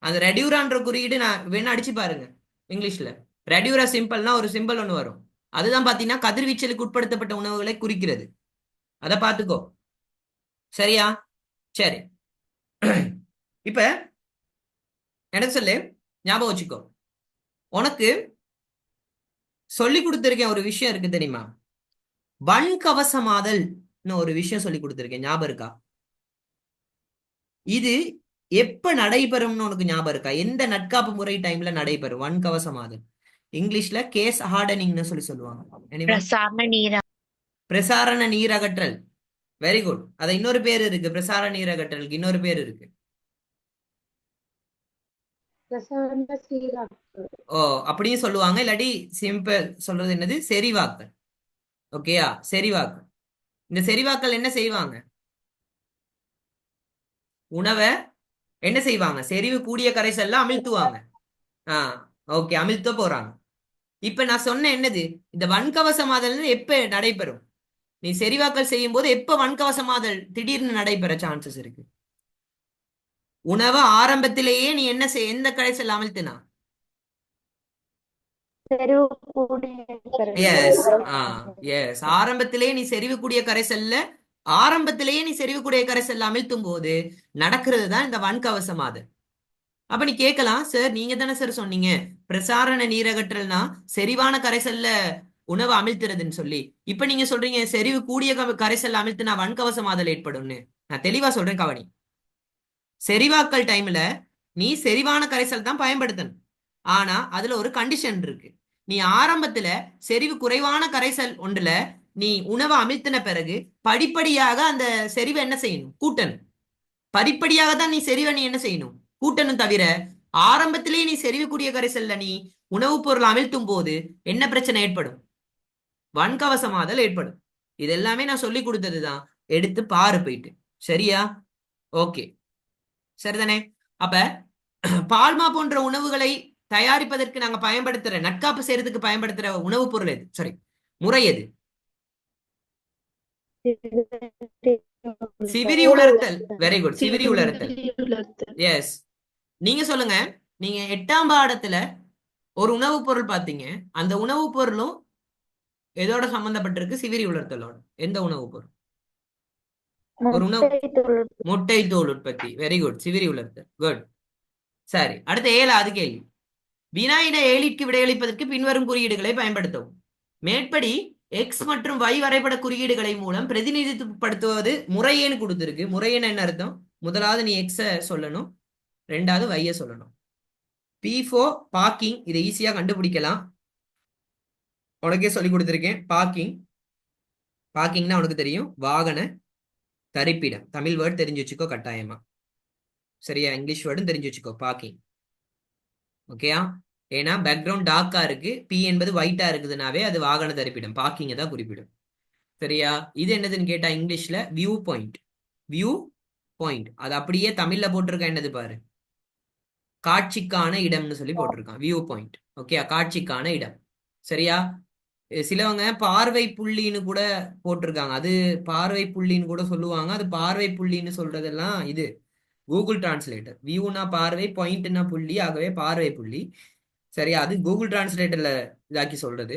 அந்த ரெடியூரான்ற குறியீடு நான் வேணா அடிச்சு பாருங்க இங்கிலீஷ்ல. ரெடியூரா சிம்பிள்னா ஒரு சிம்பிள் ஒன்று வரும். அதுதான் பாத்தீங்கன்னா கதிர்வீச்சலுக்கு உட்படுத்தப்பட்ட உணவுகளை குறிக்கிறது. அதை பார்த்துக்கோ, சரியா? சரி. இப்ப எனக்கு சொல்லு, ஞாபகம் வச்சுக்கோ. உனக்கு சொல்லி கொடுத்திருக்கேன் ஒரு விஷயம் இருக்கு, தெரியுமா? வன்கவசமாதல் ஒரு விஷயம் சொல்லி கொடுத்திருக்கேன், ஞாபகம் இருக்கா? இது எப்ப நடைபெறும்னு உனக்கு ஞாபகம் இருக்கா? எந்த நட்காப்பு முறை டைம்ல நடைபெறும் வன்கவசமாதல்? இங்கிலீஷ்ல கேஸ் ஹார்டனிங்னு சொல்லுவாங்க. Anyone? பிரசாரண நீர் அகற்றல். Very good. அத இன்னொரு பேர் இருக்கு, பிரசாரண நீர் அகற்றலுக்கு இன்னொரு பேர் இருக்கு. ஓ, அப்படியும் சொல்லுவாங்க. இல்லாட்டி சிம்பிள் சொல்றது என்னது? செறிவாக்கல். ஓகேயா? செறிவாக்கல். இந்த செறிவாக்கல் என்ன செய்வாங்க? உணவை என்ன செய்வாங்க? செறிவு கூடிய கரைசல்ல அமிழ்த்துவாங்க. ஓகே, அமிழ்த்த போறாங்க. இப்ப நான் சொன்ன என்னது? இந்த வன்கவசமாதல் எப்ப நடைபெறும்? நீ செறிவாக்கல் செய்யும் போது எப்ப வன்கவசமாதல் திடீர்னு நடைபெற சான்சஸ் இருக்கு? உணவு ஆரம்பத்திலேயே நீ என்ன எந்த கரைசல் அமிழ்த்தினா? S, S. ஆரம்பத்திலேயே நீ செறிவுக்கூடிய கரைசல்ல ஆரம்பத்திலேயே நீ செறிவுக்கூடிய கரைசல்ல அமிழ்த்தும் போது நடக்கிறது தான் இந்த வன்கவசமாதல். அப்ப நீ கேட்கலாம், சார் நீங்க தானே சார் சொன்னீங்க பிரசாரண நீரகற்றல்னா செறிவான கரைசல்ல உணவு அமிழ்த்துறதுன்னு சொல்லி. இப்ப நீங்க சொல்றீங்க செறிவு கூடிய கரைசல்ல அமிழ்த்தினா வன்கவசமாதல் ஏற்படும்னு. நான் தெளிவா சொல்றேன், கவனி. செறிவாக்கல் டைம்ல நீ செறிவான கரைசல் தான் பயன்படுத்தணும். ஆனா அதுல ஒரு கண்டிஷன் இருக்கு. நீ ஆரம்பத்துல செறிவு குறைவான கரைசல் ஒன்றுல நீ உணவை அமிழ்த்தின பிறகு படிப்படியாக அந்த செறிவை என்ன செய்யணும்? கூட்டணும். படிப்படியாக தான் நீ செறிவை நீ என்ன செய்யணும்? கூட்டணும். தவிர ஆரம்பத்திலேயே நீ செறிவுக்கூடிய கரைசல்ல நீ உணவுப் பொருள் அமிழ்த்தும் போது என்ன பிரச்சனை ஏற்படும்? வன்கவசமாதல் ஏற்படும். இது எல்லாமே நான் சொல்லி கொடுத்ததுதான், எடுத்து பாரு போயிட்டு. சரியா? ஓகே, சரிதானே? அப்ப பால்மா போன்ற உணவுகளை தயாரிப்பதற்கு நாங்க பயன்படுத்துற, நட்காப்பு செய்யறதுக்கு பயன்படுத்துற உணவுப் பொருள் எது? சரி, முறை எது? சிவிரி உலர்த்தல். வெரி குட், சிவிரி உலர்த்தல். எஸ். நீங்க சொல்லுங்க, நீங்க 8ஆம் பாடத்துல ஒரு உணவுப் பொருள் பார்த்தீங்க, அந்த உணவுப் பொருளும் எதோட சம்பந்தப்பட்டிருக்கு? சிவிரி உலர்த்தலோட. எந்த உணவுப் பொருள்? ஒரு உணவு. முட்டை தோல் உற்பத்தி. வெரி குட், சிவிரி உலர்த்தல். குட். சரி, அடுத்த 7வது கேள்வி. வினாயின ஏழிற்கு விடையளிப்பதற்கு பின்வரும் குறியீடுகளை பயன்படுத்தவும். மேற்படி எக்ஸ் மற்றும் y வரைபட குறியீடுகளை மூலம் பிரதிநிதித்துவப்படுத்துவது முறையேன்னு கொடுத்துருக்கு. முறையேன்னு என்ன அர்த்தம்? முதலாவது நீ எக்ஸ சொல்லணும், ரெண்டாவது வைய சொல்லணும். P4 பார்க்கிங், இதை ஈஸியா கண்டுபிடிக்கலாம். உனக்கே சொல்லி கொடுத்துருக்கேன். பார்க்கிங், பார்க்கிங்னா உனக்கு தெரியும், வாகன தரிப்பிடம். தமிழ் வேர்டு தெரிஞ்சு வச்சுக்கோ கட்டாயமா. சரியா? இங்கிலீஷ் வேர்டும் தெரிஞ்சு வச்சுக்கோ. பார்க்கிங், ஓகேயா? ஏன்னா பேக்ரவுண்ட் டார்க்கா இருக்கு, பி என்பது ஒயிட்டா இருக்குதுனாவே அது வாகன தரிப்பிடம், பார்க்கிங்கை தான் குறிப்பிடும். சரியா? இது என்னதுன்னு கேட்டா இங்கிலீஷ்ல வியூ பாயிண்ட். வியூ பாயிண்ட் அது அப்படியே தமிழ்ல போட்டிருக்க என்னது பாரு, காட்சிக்கான இடம்னு சொல்லி போட்டிருக்கான். வியூ பாயிண்ட், ஓகே, காட்சிக்கான இடம். சரியா? சிலவங்க பார்வை புள்ளின்னு கூட போட்டிருக்காங்க. அது பார்வை புள்ளின்னு கூட சொல்லுவாங்க. அது பார்வை புள்ளின்னு சொல்றதெல்லாம் இது கூகுள் டிரான்ஸ்லேட்டர். வியூனா பார்வை, பாயிண்ட்னா புள்ளி, ஆகவே பார்வை புள்ளி. சரியா? அது கூகுள் டிரான்ஸ்லேட்டர்ல இதாக்கி சொல்றது.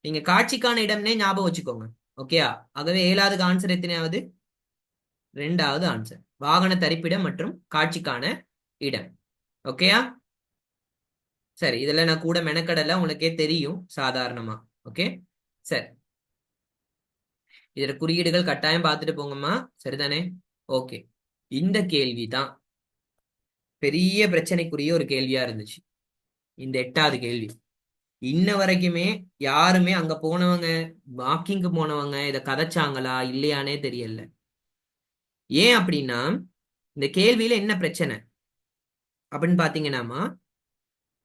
நீங்க காட்சிக்கான இடம்னே ஞாபகம் வச்சுக்கோங்க. ஓகேயா? ஆகவே 7வது ஆன்சர் எத்தனையாவது? 2வது ஆன்சர், வாகன தரிப்பிடம் மற்றும் காட்சிக்கான இடம். ஓகேயா? சரி, இதுல நான் கூட மெனக்கடல, உனக்கே தெரியும் சாதாரணமா. ஓகே, சரி, இதுல குறியீடுகள் கட்டாயம் பார்த்துட்டு போங்கம்மா. சரிதானே? ஓகே, இந்த கேள்வி தான் பெரிய பிரச்சனைக்குரிய ஒரு கேள்வியா இருந்துச்சு. இந்த 8வது கேள்வி இன்ன வரைக்குமே யாருமே அங்க போனவங்க, வாக்கிங்க்கு போனவங்க இத கதைச்சாங்களா இல்லையானே தெரியல. ஏன் அப்படின்னா, இந்த கேள்வியில என்ன பிரச்சனை அப்படின்னு பாத்தீங்கன்னாமா,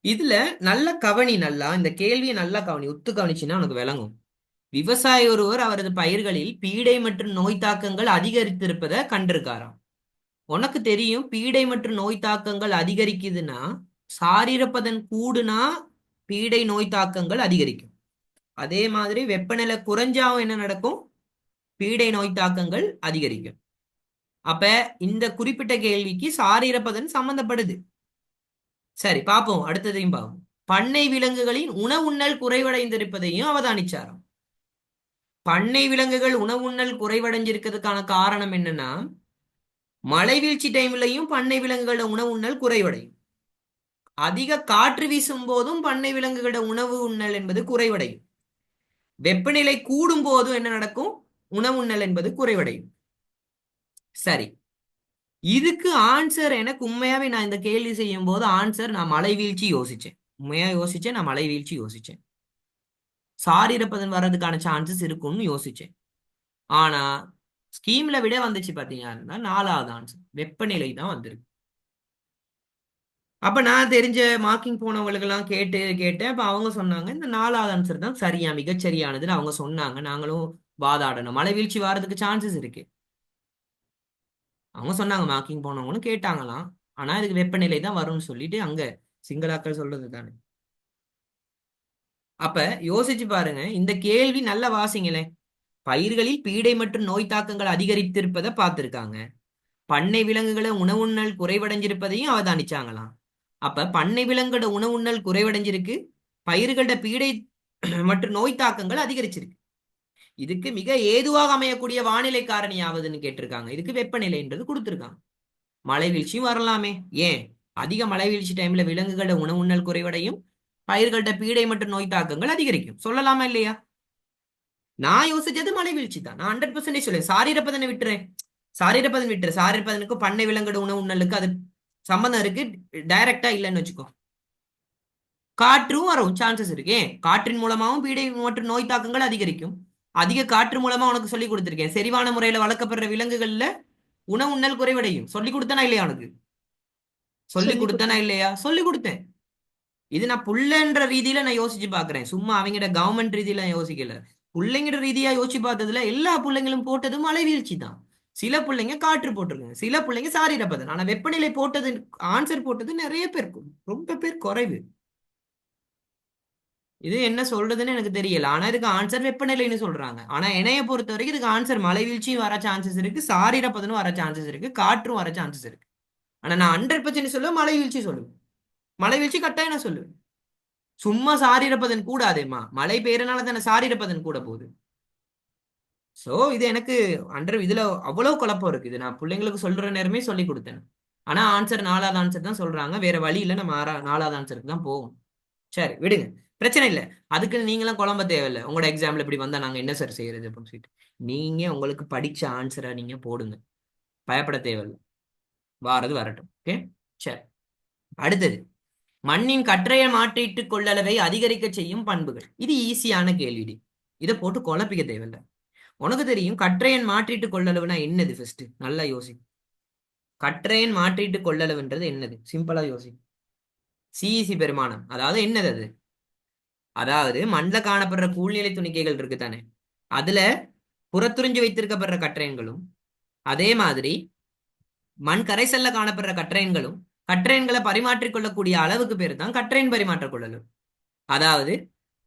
இதுல நல்ல கவனி, நல்லா இந்த கேள்வியை நல்லா கவனி, உத்து கவனிச்சுன்னா உனக்கு விளங்கும். விவசாயி ஒருவர் அவரது பயிர்களில் பீடை மற்றும் நோய் தாக்கங்கள் அதிகரித்திருப்பதை கண்டிருக்காராம். உனக்கு தெரியும், பீடை மற்றும் நோய் தாக்கங்கள் அதிகரிக்குதுன்னா, சாரீரப்பதன் கூடுனா பீடை நோய் தாக்கங்கள் அதிகரிக்கும். அதே மாதிரி வெப்பநிலை குறைஞ்சாவும் என்ன நடக்கும்? பீடை நோய் தாக்கங்கள் அதிகரிக்கும். அப்ப இந்த குறிப்பிட்ட கேள்விக்கு சாரீரப்பதன் சம்பந்தப்படுது. சரி, பார்ப்போம், அடுத்ததையும் பார்ப்போம். பண்ணை விலங்குகளின் உணவுண்ணல் குறைவடைந்திருப்பதையும் அவதானிச்சாராம். பண்ணை விலங்குகள் உணவுண்ணல் குறைவடைஞ்சிருக்கிறதுக்கான காரணம் என்னன்னா, மழை வீழ்ச்சி டைம்லையும் பண்ணை விலங்குகளோட உணவுண்ணல் குறைவடையும். அதிக காற்று வீசும் போதும் பண்ணை விலங்குகளோட உணவு உண்ணல் என்பது குறைவடையும். வெப்பநிலை கூடும் போதும் என்ன நடக்கும்? உணவுண்ணல் என்பது குறைவடையும். சரி, இதுக்கு ஆன்சர் எனக்கு உண்மையாவே, நான் இந்த கேள்வி செய்யும் போது ஆன்சர் நான் மழை வீழ்ச்சி யோசிச்சேன். உண்மையா யோசிச்சேன், நான் மழை வீழ்ச்சி யோசிச்சேன். சாரீரப்பதன் வர்றதுக்கான சான்சஸ் இருக்கும்னு யோசிச்சேன். ஆனா ஸ்கீம்ல விட வந்துச்சு பாத்தீங்கன்னா 4வது ஆன்சர் வெப்பநிலை தான் வந்திருக்கு. அப்ப நான் தெரிஞ்ச மார்க்கிங் போனவங்களுக்கு எல்லாம் கேட்டேன். அப்ப அவங்க சொன்னாங்க இந்த 4வது ஆன்சர் தான் சரியா, மிகச்சரியானதுன்னு அவங்க சொன்னாங்க. நாங்களும் வாதாடணும், மழை வீழ்ச்சி வர்றதுக்கு சான்சஸ் இருக்கு அவங்க சொன்னாங்க. மார்க்கிங் போனவங்களும் கேட்டாங்களாம். ஆனா இதுக்கு வெப்பநிலை தான் வரும்னு சொல்லிட்டு அங்க சிங்களாக்கள் சொல்றது தானே. அப்ப யோசிச்சு பாருங்க, இந்த கேள்வி நல்ல வாசிங்களே. பயிர்களில் பீடை மற்றும் நோய் தாக்கங்கள் அதிகரித்திருப்பதை பார்த்திருக்காங்க. பண்ணை விலங்குகளை உணவுண்ணல் குறைவடைஞ்சிருப்பதையும் அவதானிச்சாங்களாம். அப்ப பண்ணை விலங்குகளோட உணவுண்ணல் குறைவடைஞ்சிருக்கு, பயிர்களோட பீடை மற்றும் நோய் தாக்கங்கள் அதிகரிச்சிருக்கு. இதுக்கு மிக ஏதுவாக அமையக்கூடிய வானிலை காரணி யாவதுன்னு கேட்டிருக்காங்க. இதுக்கு வெப்பநிலைன்றது கொடுத்திருக்காங்க. மழை வீழ்ச்சியும் வரலாமே. ஏன்? அதிக மழை வீழ்ச்சி டைம்ல விலங்குகளோட உணவுண்ணல் குறைவடையும், பயிர்களோட பீடை மற்றும் நோய் தாக்கங்கள் அதிகரிக்கும். சொல்லலாமா இல்லையா? நான் யோசிச்சது மழை வீழ்ச்சி தான். நான் 100% சொல்லேன். சாரீரப்பதனை விட்டுறேன், சாரீரப்பதன் விட்டுரு. சாரீரப்பதனுக்கும் பண்ணை விலங்குகளோட உணவு உண்ணலுக்கு அது சம்பந்தம் இருக்கு, டைரக்டா இல்லைன்னு வச்சுக்கோ. காற்றும் வரும் சான்சஸ் இருக்கு. ஏன்? காற்றின் மூலமாவும் பீடை மற்றும் நோய் தாக்கங்கள் அதிகரிக்கும். அதிக காற்று மூலமா உனக்கு சொல்லி கொடுத்திருக்கேன். செறிவான முறையில வளர்க்கப்படுற விலங்குகள்ல உணவுண்ணல் குறைவடையும். சொல்லி கொடுத்தனா இல்லையா உனக்கு? சொல்லி கொடுத்தனா இல்லையா? சொல்லி கொடுத்தேன். இது நான் புள்ளன்ற ரீதியில நான் யோசிச்சு பாக்குறேன். சும்மா அவங்கட கவர்மெண்ட் ரீதியில யோசிக்கல. பிள்ளைங்கிற ரீதியா யோசிச்சு பார்த்ததுல எல்லா பிள்ளைங்களும் போட்டது மழை வீழ்ச்சி தான். சில பிள்ளைங்க காற்று போட்டிருக்காங்க, சில பிள்ளைங்க சாரீரப்பதன். ஆனா வெப்பநிலை போட்டது, ஆன்சர் போட்டது நிறைய பேர், ரொம்ப பேர் குறைவு. இது என்ன சொல்றதுன்னு எனக்கு தெரியல. ஆனா இதுக்கு ஆன்சர் வெப்பநிலைன்னு சொல்றாங்க. ஆனா என்னைய பொறுத்த வரைக்கும் இதுக்கு ஆன்சர் மழை வீழ்ச்சியும் வர சான்சஸ் இருக்கு, சாரீரப்பதனும் வர சான்சஸ் இருக்கு, காற்றும் வர சான்சஸ் இருக்கு. ஆனா நான் 100% சொல்லுவேன், மழை வீழ்ச்சி சொல்லுவேன். மழை வீழ்ச்சி கட்டாயம் நான் சொல்லுவேன். சும்மா சாரீரப்பதன் கூடாதேம்மா, மழை பெய்யறனால தானே சாரீரப்பதன் கூட போகுது. சோ இது எனக்கு இதுல அவ்வளவு குழப்பம் இருக்கு. இது நான் பிள்ளைங்களுக்கு சொல்ற நேரமே சொல்லி கொடுத்தேன். ஆனா ஆன்சர் 4வது ஆன்சர் தான் சொல்றாங்க. வேற வழி இல்ல, நம்ம 4வது ஆன்சருக்கு தான் போகும். சரி விடுங்க, பிரச்சனை இல்லை. அதுக்கு நீங்களாம் குழம்ப தேவையில்லை. உங்களோட எக்ஸாம்ல இப்படி வந்தா நாங்க என்ன சார் செய்யறது அப்படின்னு சொல்லிட்டு நீங்க உங்களுக்கு படிச்ச ஆன்சரை நீங்க போடுங்க, பயப்பட தேவையில்லை. வாரது வரட்டும். ஓகே, சரி. அடுத்தது, மண்ணின் கற்றைய மாற்றிட்டு கொள்ளளவை அதிகரிக்க செய்யும் பண்புகள். இது ஈஸியான கேள்விடி, இதை போட்டு குழப்பிக்க தேவையில்லை. உனக்கு தெரியும் கற்றையன் மாற்றிட்டு கொள்ளளவுனா என்னது? ஃபர்ஸ்ட் நல்லா யோசி. கற்றையன் மாற்றிட்டு கொள்ளளவுன்றது என்னது? சிம்பிளா யோசி. சிஇசி பெருமானம், அதாவது என்னது அது? அதாவது மண்ல காணப்படுற கூழ்நிலை துணிக்கைகள் இருக்கு தானே, அதுல புறத்துறிஞ்சு வைத்திருக்கப்படுற கற்றையன்களும், அதே மாதிரி மண் கரைசல்ல காணப்படுற கற்றையன்களும் கற்றையன்களை பரிமாற்றிக் கொள்ளக்கூடிய அளவுக்கு பேர் தான் கற்றையன் பரிமாற்ற கொள்ளளவு. அதாவது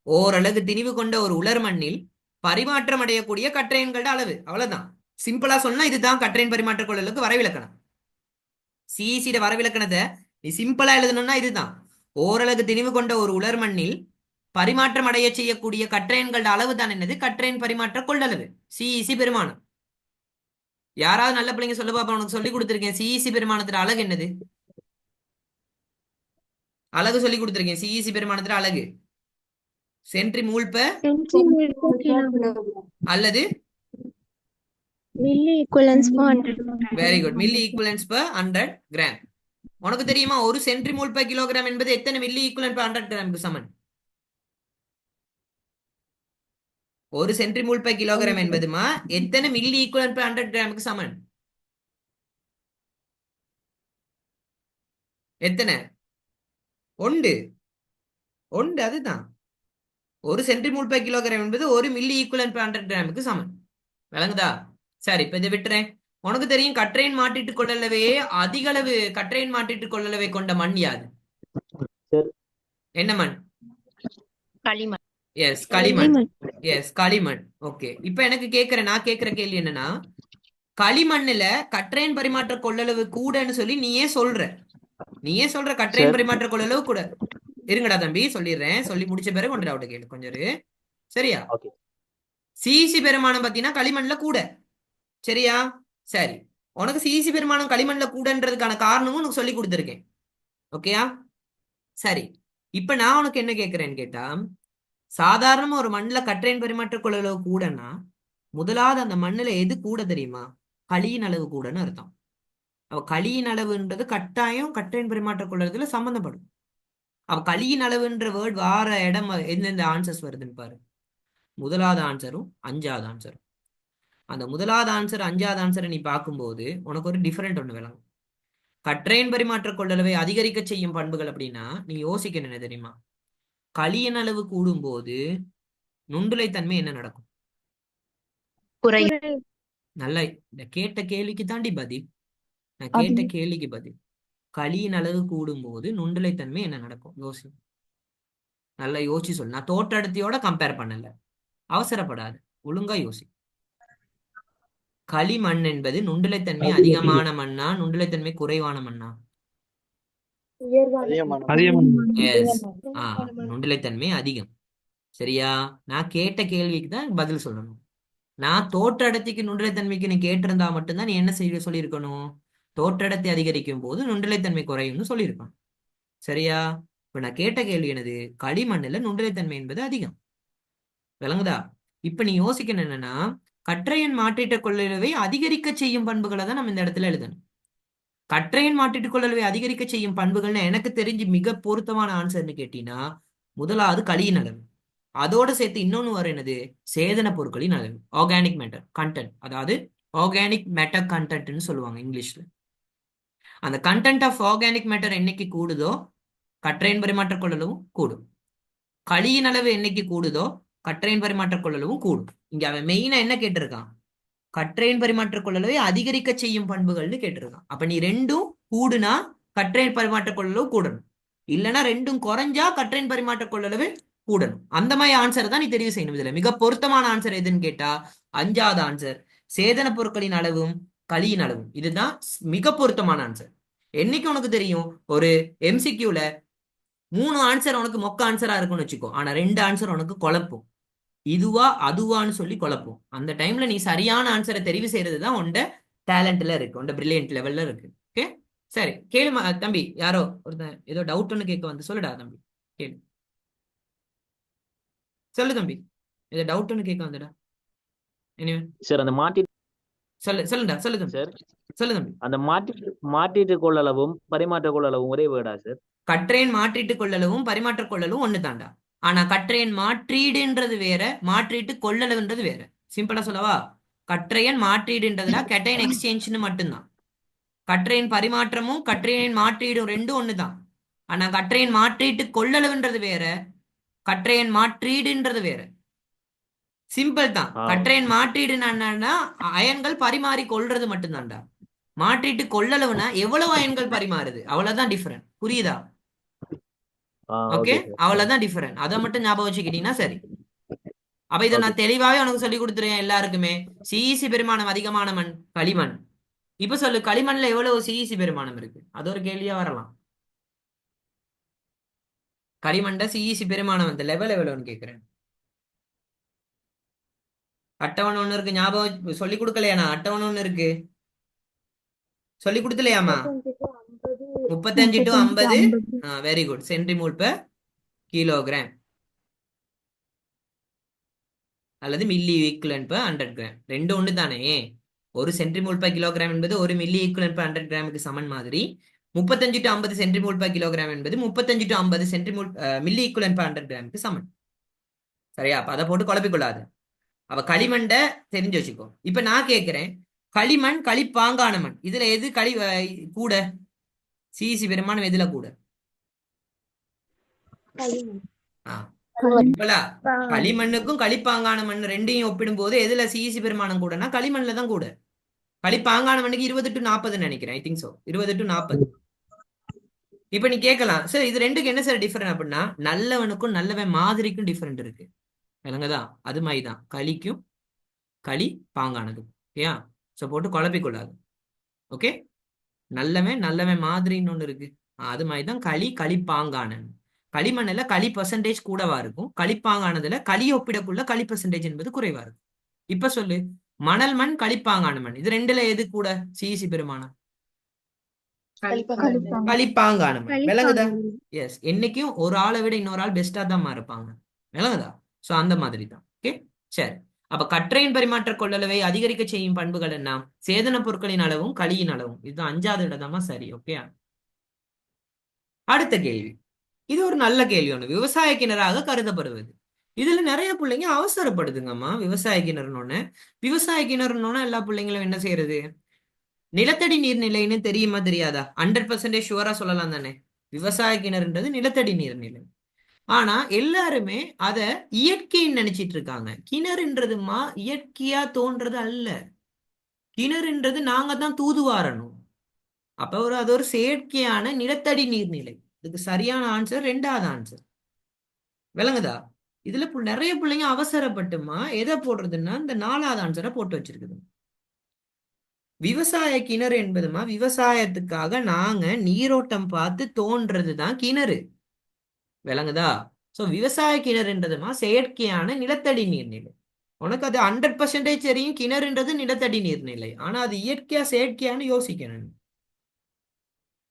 ஓரளவு திணிவு கொண்ட ஒரு உலர் மண்ணில் பரிமாற்றம் அடையக்கூடிய கற்றையன்களோட அளவு, அவ்வளவுதான். சிம்பிளா சொன்னா இதுதான் கற்றையன் பரிமாற்ற கொள்ளளவுக்கு வரைவிலக்கணம். சிஇசியோட வரைவிலக்கணத்தை நீ சிம்பிளா எழுதணும்னா இதுதான். ஓரளவு திணிவு கொண்ட ஒரு உலர் மண்ணில் பரிமாற்றம் அடைய செய்யக்கூடிய கற்றையன்களோட அளவு தான் என்னது? கற்றையன் பரிமாற்ற கொள்ளளவு, சிஇசி பெருமானம். யாராவது நல்ல பிள்ளைங்க சொல்ல பாப்பா, உனக்கு சொல்லி கொடுத்திருக்கேன் சிஇசி பெருமானத்துல அழகு என்னது? அழகு சொல்லி கொடுத்திருக்கேன். சிஇசி பெருமானத்துல அழகு சென்ட்ரிமூல் பெர் சென்டிமீட்டர் கிலோ அல்லது milli equivalence 100. Very good, milli equivalence per 100 gram. உனக்கு தெரியுமா ஒரு சென்ட்ரிமூல் பெர் கிலோகிராம் என்பது எத்தனை மில்லி ஈக்குவலன்ட் பெர் 100 கிராமுக்கு சமன்? ஒரு சென்ட்ரிமூல் பெர் கிலோகிராம் என்பதுமா எத்தனை மில்லி ஈக்குவலன்ட் பெர் 100 கிராமுக்கு சமன்? எத்தனை? ஒன்று. ஒன்று, அதுதான். ஒரு சென்ட்ரிமூல் பெர் கிலோகிராம் என்பது ஒரு மில்லி ஈக்குவலன்ட் பெர் 100 கிராமுக்கு சமன். விளங்குதா? சரி, இப்ப இதை விட்டுறேன். உனக்கு தெரியும் கற்றையின் மாற்றிட்டு கொள்ளளவே அதிக அளவு கற்றையின் மாற்றிட்டு கொள்ளளவை கொண்ட மண் யாது? என்ன மண்? களிமண். எஸ், களிமண். எஸ், களிமண். ஓகே, இப்ப எனக்கு நான் கேட்கிற கேள்வி என்னன்னா, களிமண்ணுல கற்றையின் பரிமாற்ற கொள்ளளவு கூடன்னு சொல்லி நீயே சொல்ற கற்றையின் பரிமாற்ற கொள்ளளவு கூட. இருங்கடா தம்பி, சொல்லிடுறேன். சொல்லி முடிச்ச பிறகு ஒன்று டவுட் கேளு கொஞ்சம் இரு. சரியா? சிஇசி பெருமானம் பாத்தீங்கன்னா களிமண்ல கூட. சரியா? சரி, உனக்கு சிஇசி பெருமானம் களிமண்ல கூடன்றதுக்கான காரணமும் உனக்கு சொல்லி கொடுத்துருக்கேன். ஓகேயா? சரி, இப்ப நான் உனக்கு என்ன கேட்கிறேன்னு கேட்டா, சாதாரணமா ஒரு மண்ணுல கற்றையின் பரிமாற்ற கொள்ளளவு கூடன்னா முதலாவது அந்த மண்ணுல எது கூட தெரியுமா? களியின் அளவு கூடன்னு அர்த்தம். அவ களியின் அளவுன்றது கட்டாயம் கற்றையின் பரிமாற்ற கொள்ளளவுல சம்பந்தப்படும். அவ களியின் அளவுன்ற வேர்ட் வார இடம் எந்தெந்த ஆன்சர்ஸ் வருதுன்னு பாரு. முதலாவது ஆன்சரும் அஞ்சாவது ஆன்சரும். அந்த முதலாவது ஆன்சர் அஞ்சாவது ஆன்சரை நீ பார்க்கும்போது உனக்கு ஒரு டிஃபரெண்ட் ஒன்று விளங்கும். கற்றையின் பரிமாற்ற கொள்ளளவை அதிகரிக்க செய்யும் பண்புகள் அப்படின்னா நீ யோசிக்கணும் என்ன தெரியுமா? களியின் அளவு கூடும்போது நுண்டுளைத்தன்மை என்ன நடக்கும்? நல்லா, இந்த கேட்ட கேள்விக்கு தாண்டி பதில். நான் கேட்ட கேள்விக்கு பதில். களியின் அளவு கூடும்போது நுண்டுளைத்தன்மை என்ன நடக்கும்? யோசி, நல்லா யோசிச்சு சொல்லு. நான் தோற்றடர்த்தியோட கம்பேர் பண்ணல, அவசரப்படாது, ஒழுங்கா யோசி. களிமண் என்பது நுண்டுளைத்தன்மை அதிகமான மண்ணா நுண்டுளைத்தன்மை குறைவான மண்ணா? எஸ், நுண்டுளைத்தன்மை அதிகம். சரியா? நான் கேட்ட கேள்விக்கு தான் பதில் சொல்லணும். நான் தோற்றடர்த்திக்கு நுண்டுளைத்தன்மைக்கு நீ கேட்டிருந்தா மட்டும்தான் நீ என்ன செய்ய சொல்லியிருக்கணும்? தோற்றடர்த்தி அதிகரிக்கும் போது நுண்டுளைத்தன்மை குறையும்னு சொல்லியிருக்கணும். சரியா? இப்ப நான் கேட்ட கேள்வி என்னது? களிமண்ணுல நுண்டுளைத்தன்மை என்பது அதிகம். விளங்குதா? இப்ப நீ யோசிக்கணும் என்னன்னா, கற்றையின் மாற்றீட்டு கொள்ளளவை அதிகரிக்க செய்யும் பண்புகளை தான் நம்ம இந்த இடத்துல எழுதணும். கற்றையின் மாற்றீட்டு கொள்ளளவை அதிகரிக்க செய்யும் பண்புகள்னு எனக்கு தெரிஞ்சு மிக பொருத்தமான ஆன்சர்னு கேட்டீங்கன்னா முதலாவது களியின் அளவு. அதோட சேர்த்து இன்னொன்னு வரும் என்னது? சேதன பொருட்களின் அளவு, ஆர்கானிக் மேட்டர் கண்டென்ட். அதாவது ஆர்கானிக் மேட்டர் கண்டென்ட்னு சொல்லுவாங்க இங்கிலீஷ்ல. அந்த கண்டென்ட் ஆஃப் ஆர்கானிக் மேட்டர் என்னைக்கு கூடுதோ கற்றையின் பரிமாற்ற கொள்ளளவும் கூடும். களியின் அளவு என்னைக்கு கூடுதோ கற்றையின் பரிமாற்ற கொள்ளளவும் கூடும். இங்க அவன் மெயினா என்ன கேட்டிருக்கான்? கற்றையின் பரிமாற்ற கொள்ளளவை அதிகரிக்க செய்யும் பண்புகள்னு கேட்டிருக்கான். அப்ப நீ ரெண்டும் கூடுனா கற்றையின் பரிமாற்ற கொள்ளளவு கூடணும், இல்லைன்னா ரெண்டும் குறைஞ்சா கற்றையின் பரிமாற்ற கொள்ளளவு கூடணும். அந்த மாதிரி ஆன்சர் தான் நீ தெரிவு செய்யணும். இதுல மிக பொருத்தமான ஆன்சர் எதுன்னு கேட்டா அஞ்சாவது ஆன்சர், சேதன பொருட்களின் அளவும் களியின் அளவும். இதுதான் மிக பொருத்தமான ஆன்சர். என்னைக்கு உனக்கு தெரியும்? ஒரு எம்சிக்யூல 3 ஆன்சர் உனக்கு மொக்க ஆன்சரா இருக்கும்னு வச்சுக்கோ, ஆனா 2 ஆன்சர் உனக்கு குழப்பம். இதுவா அதுவான்னு சொல்லி குழப்பம். அந்த டைம்ல நீ சரியான ஆன்சரை தெரிவு செய்யறது தான் உண்ட டேலண்ட்ல இருக்கு, உண்ட பிரில்லியன்ட் லெவல்ல இருக்கு. ஓகே, சரி கேளுமா தம்பி. யாரோ ஒருத்தன் ஏதோ டவுட்னு கேட்க வந்து, சொல்லுடா தம்பி, கேளு. சொல்லு தம்பி. இது டவுட்னு கேட்க வந்துடா. இனிமே சார் அந்த சொல்லுடா, சொல்லு தம்பி. சார் சொல்லு தம்பி. அந்த மாற்றீட்டு கொள்ளளவும் பரிமாற்ற கொள்ளளவும் ஒரே வேர்டா சார்? கற்றையின் மாற்றீட்டு கொள்ளளவும் பரிமாற்ற கொள்ளளவும் ஒண்ணு தாண்டா. ஆனா கற்றையன் மாற்றீடுன்றது வேற, மாற்றீட்டு கொள்ளளவுன்றது வேற. சிம்பிளா சொல்லவா? கற்றையன் மாற்றீடுன்றதுல கெட்டைன் எக்ஸ்சேஞ்ச்னு மட்டும்தான். கற்றையின் பரிமாற்றமும் கற்றையின் மாற்றீடும் ரெண்டும் ஒண்ணுதான். ஆனா கற்றையின் மாற்றீட்டு கொள்ளளவுன்றது வேற, கற்றையன் மாற்றீடுன்றது வேற. சிம்பிள் தான். கற்றையன் மாற்றீடு என்னன்னா அயன்கள் பரிமாறி கொள்றது மட்டும்தான்டா. மாற்றிட்டு கொள்ளளவுனா எவ்வளவு அயன்கள் பரிமாறுது, அவ்வளவுதான் டிஃபரெண்ட். புரியுதா? ஓகே, அவ்வளவுதான் டிஃபரெண்ட். அதை மட்டும் ஞாபகம் வச்சுக்கிட்டீங்கன்னா சரி. அப்ப இதை நான் தெளிவாவே உனக்கு சொல்லி கொடுத்துருவேன் எல்லாருக்குமே. சிஇசி பெருமானம் அதிகமான மண் களிமண். இப்ப சொல்லு, களிமண்ல எவ்வளவு சிஇசி பெருமானம் இருக்கு? அது ஒரு கேள்வியா வரலாம். களிமண்ட சிஇசி பெருமானம் அந்த லெவல் எவ்வளவுன்னு கேட்கிறேன். அட்டவணை ஒண்ணு இருக்கு, ஞாபகம் சொல்லி கொடுக்கலையா? நான் அட்டவணை ஒண்ணு இருக்கு, சொல்லி கொடுத்துலையாமா? 35 to 50. Very good. Centimole per kilogram அல்லது மில்லி ஈக்குவலன்ட் per 100 கிராம். ரெண்டு ஒண்ணு தானே. ஒரு சென்டிமோல் per கிலோகிராம் என்பது ஒரு மில்லி ஈக்குவலன்ட் per 100 கிராமுக்கு சமன் மாதிரி 35 to 50 சென்டிமோல் per கிலோகிராம் என்பது 35 to 50 சென்டிமோல் மில்லி ஈக்குவலன்ட் per 100 கிராமுக்கு சமன். சரியா? அப்ப அதை போட்டு குழப்பிக்கொள்ளாது. அவ களிமண்ட தெரிஞ்சு வச்சுக்கோ. இப்ப நான் கேட்கிறேன், களிமண் களிப்பாங்கான மண், இதுல எது கூட சிசி பெருமானம் எதுல கூட? களிமண்ணுக்கும் களிப்பாங்கான மண் ரெண்டையும் ஒப்பிடும் போது எதுல சிசி பெருமானம் கூடனா களிமண்ல தான் கூட. களிப்பாங்கான மண்ணுக்கு 20 to 40 நினைக்கிறேன். I think so 20 to 40. இப்ப நீ கேட்கலாம், சார் இது ரெண்டுக்கு என்ன சார் டிஃபரெண்ட் அப்படின்னா, நல்லவனுக்கும் நல்லவன் மாதிரிக்கும் டிஃபரெண்ட் இருக்கு. விளங்குதா? அது மாதிரிதான் களிக்கும் களி பாங்கானதும். ஓகேயா? சோ போட்டு குழப்பிக்கொள்ளாது. ஓகே, நல்லவன் மாதிரின்னு ஒண்ணு இருக்கு, அது மாதிரிதான் களிப்பாங்கானன். களிமண்ணில் களி பெர்சன்டேஜ் கூடவா இருக்கும், களிப்பாங்கானதுல களி ஒப்பிடக்குள்ள களி பெர்சன்டேஜ் என்பது குறைவா இருக்கும். இப்ப சொல்லு, மணல் மண் களிப்பாங்கான மண், இது ரெண்டுல எது கூட சிஇசி பெருமானம்? களிப்பாங்கான மண். விளங்குதா? எஸ், என்னைக்கும் ஒரு ஆளை விட இன்னொரு ஆள் பெஸ்டா தான் இருப்பாங்க. விளங்குதா? சோ அந்த மாதிரி தான். ஓகே, சரி. அப்ப கற்றையின் பரிமாற்ற கொள்ளளவை அதிகரிக்க செய்யும் பண்புகள் என்ன? சேதன பொருட்களின் அளவும் களியின் அளவும். இதுதான் 5வது இடமா. சரி, ஓகே. அடுத்த கேள்வி, இது ஒரு நல்ல கேள்வி ஒண்ணு. விவசாய கிணறாக கருதப்படுவது. இதுல நிறைய பிள்ளைங்க அவசரப்படுதுங்கம்மா. விவசாய கிணறுன்னு விவசாய கிணறுன்னு எல்லா பிள்ளைங்களும் என்ன செய்யறது? நிலத்தடி நீர்நிலைன்னு தெரியுமா தெரியாதா? 100% ஷுவரா சொல்லலாம் தானே. விவசாய கிணறுன்றது நிலத்தடி நீர்நிலை. ஆனா எல்லாருமே அத இயற்கைன்னு நினைச்சிட்டு இருக்காங்க. கிணறுன்றதுமா இயற்கையா தோன்றது அல்ல. கிணறுன்றது நாங்க தான் தூதுவாரணும். அப்ப அது ஒரு செயற்கையான நிலத்தடி நீர்நிலை. இதுக்கு சரியான ஆன்சர் 2வது ஆன்சர். விளங்குதா? இதுல நிறைய பிள்ளைங்க அவசரப்பட்டுமா எதை போடுறதுன்னா இந்த 4வது ஆன்சரை போட்டு வச்சிருக்குது. விவசாய கிணறு என்பதுமா விவசாயத்துக்காக நாங்க நீரோட்டம் பார்த்து தோன்றதுதான் கிணறு. விளங்குதா? சோ விவசாய கிணறுன்றதுமா செயற்கையான நிலத்தடி நீர்நிலை. உனக்கு அது 100% தெரியும், கிணறுன்றது நிலத்தடி நீர்நிலை. ஆனா அது இயற்கையா செயற்கையானு யோசிக்கணும்.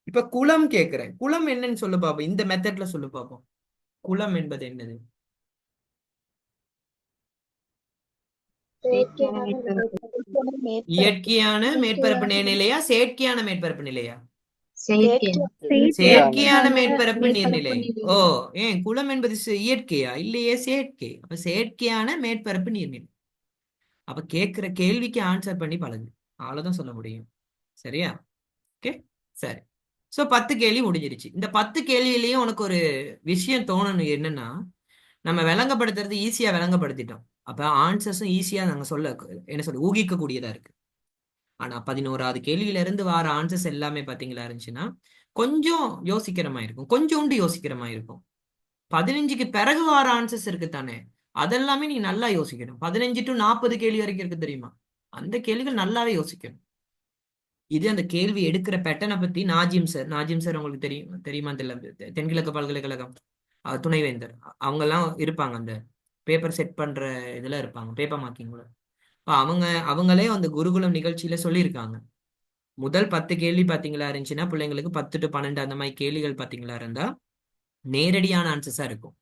இப்ப குளம் கேட்கிறேன், குளம் என்னன்னு சொல்லு பாப்போம். இந்த மெத்தட்ல சொல்லு பாப்போம். குளம் என்பது என்னது? இயற்கையான மேற்பரப்பு நீர்நிலையா செயற்கையான மேற்பரப்பு நிலையா? செயற்கையான மேற்பரப்பு நீர்நிலை. ஓ, ஏன் குளம் என்பது இயற்கையா? இல்லையே, செயற்கை. அப்ப செயற்கையான மேற்பரப்பு நீர்நிலை. அப்ப கேட்கிற கேள்விக்கு ஆன்சர் பண்ணி பழகு, அவ்வளவுதான் சொல்ல முடியும். சரியா? ஓகே, சரி. சோ 10 கேள்வி முடிஞ்சிருச்சு. இந்த 10 கேள்வியிலயும் உனக்கு ஒரு விஷயம் தோணணும், என்னன்னா நம்ம விளங்கப்படுத்துறது ஈஸியா விளங்கப்படுத்திட்டோம். அப்ப ஆன்சர்ஸும் ஈஸியா நாங்க என்ன சொல்ல ஊகிக்க கூடியதா இருக்கு. ஆனா 11வது கேள்வியில இருந்து வர ஆன்சர்ஸ் எல்லாமே பாத்தீங்களா இருந்துச்சுன்னா கொஞ்சம் யோசிக்கிற மாதிரி இருக்கும், கொஞ்சோண்டு யோசிக்கிற மாதிரி இருக்கும். 15க்கு பிறகு வர ஆன்சர்ஸ் இருக்கு தானே, அதெல்லாமே நீ நல்லா யோசிக்கணும். 15 to 40 கேள்வி வரைக்கும் இருக்கு தெரியுமா, அந்த கேள்விகள் நல்லாவே யோசிக்கணும். இது அந்த கேள்வி எடுக்கிற பேட்டர்னை பத்தி நாஜிம் சார் உங்களுக்கு தெரியுமா தெரியல, தென்கிழக்கு பல்கலைக்கழகம் துணைவேந்தர் அவங்க எல்லாம் இருப்பாங்க, அந்த பேப்பர் செட் பண்ற இதுல இருப்பாங்க, பேப்பர் மார்க்கிங்ல. அவங்களே அந்த குருகுலம் நிகழ்ச்சியில சொல்லியிருக்காங்க, முதல் 10 கேள்வி பாத்தீங்களா இருந்துச்சுன்னா பிள்ளைங்களுக்கு 10 to 12 அந்த மாதிரி கேள்விகள் பாத்தீங்களா இருந்தா நேரடியான ஆன்சர்ஸா இருக்கும்.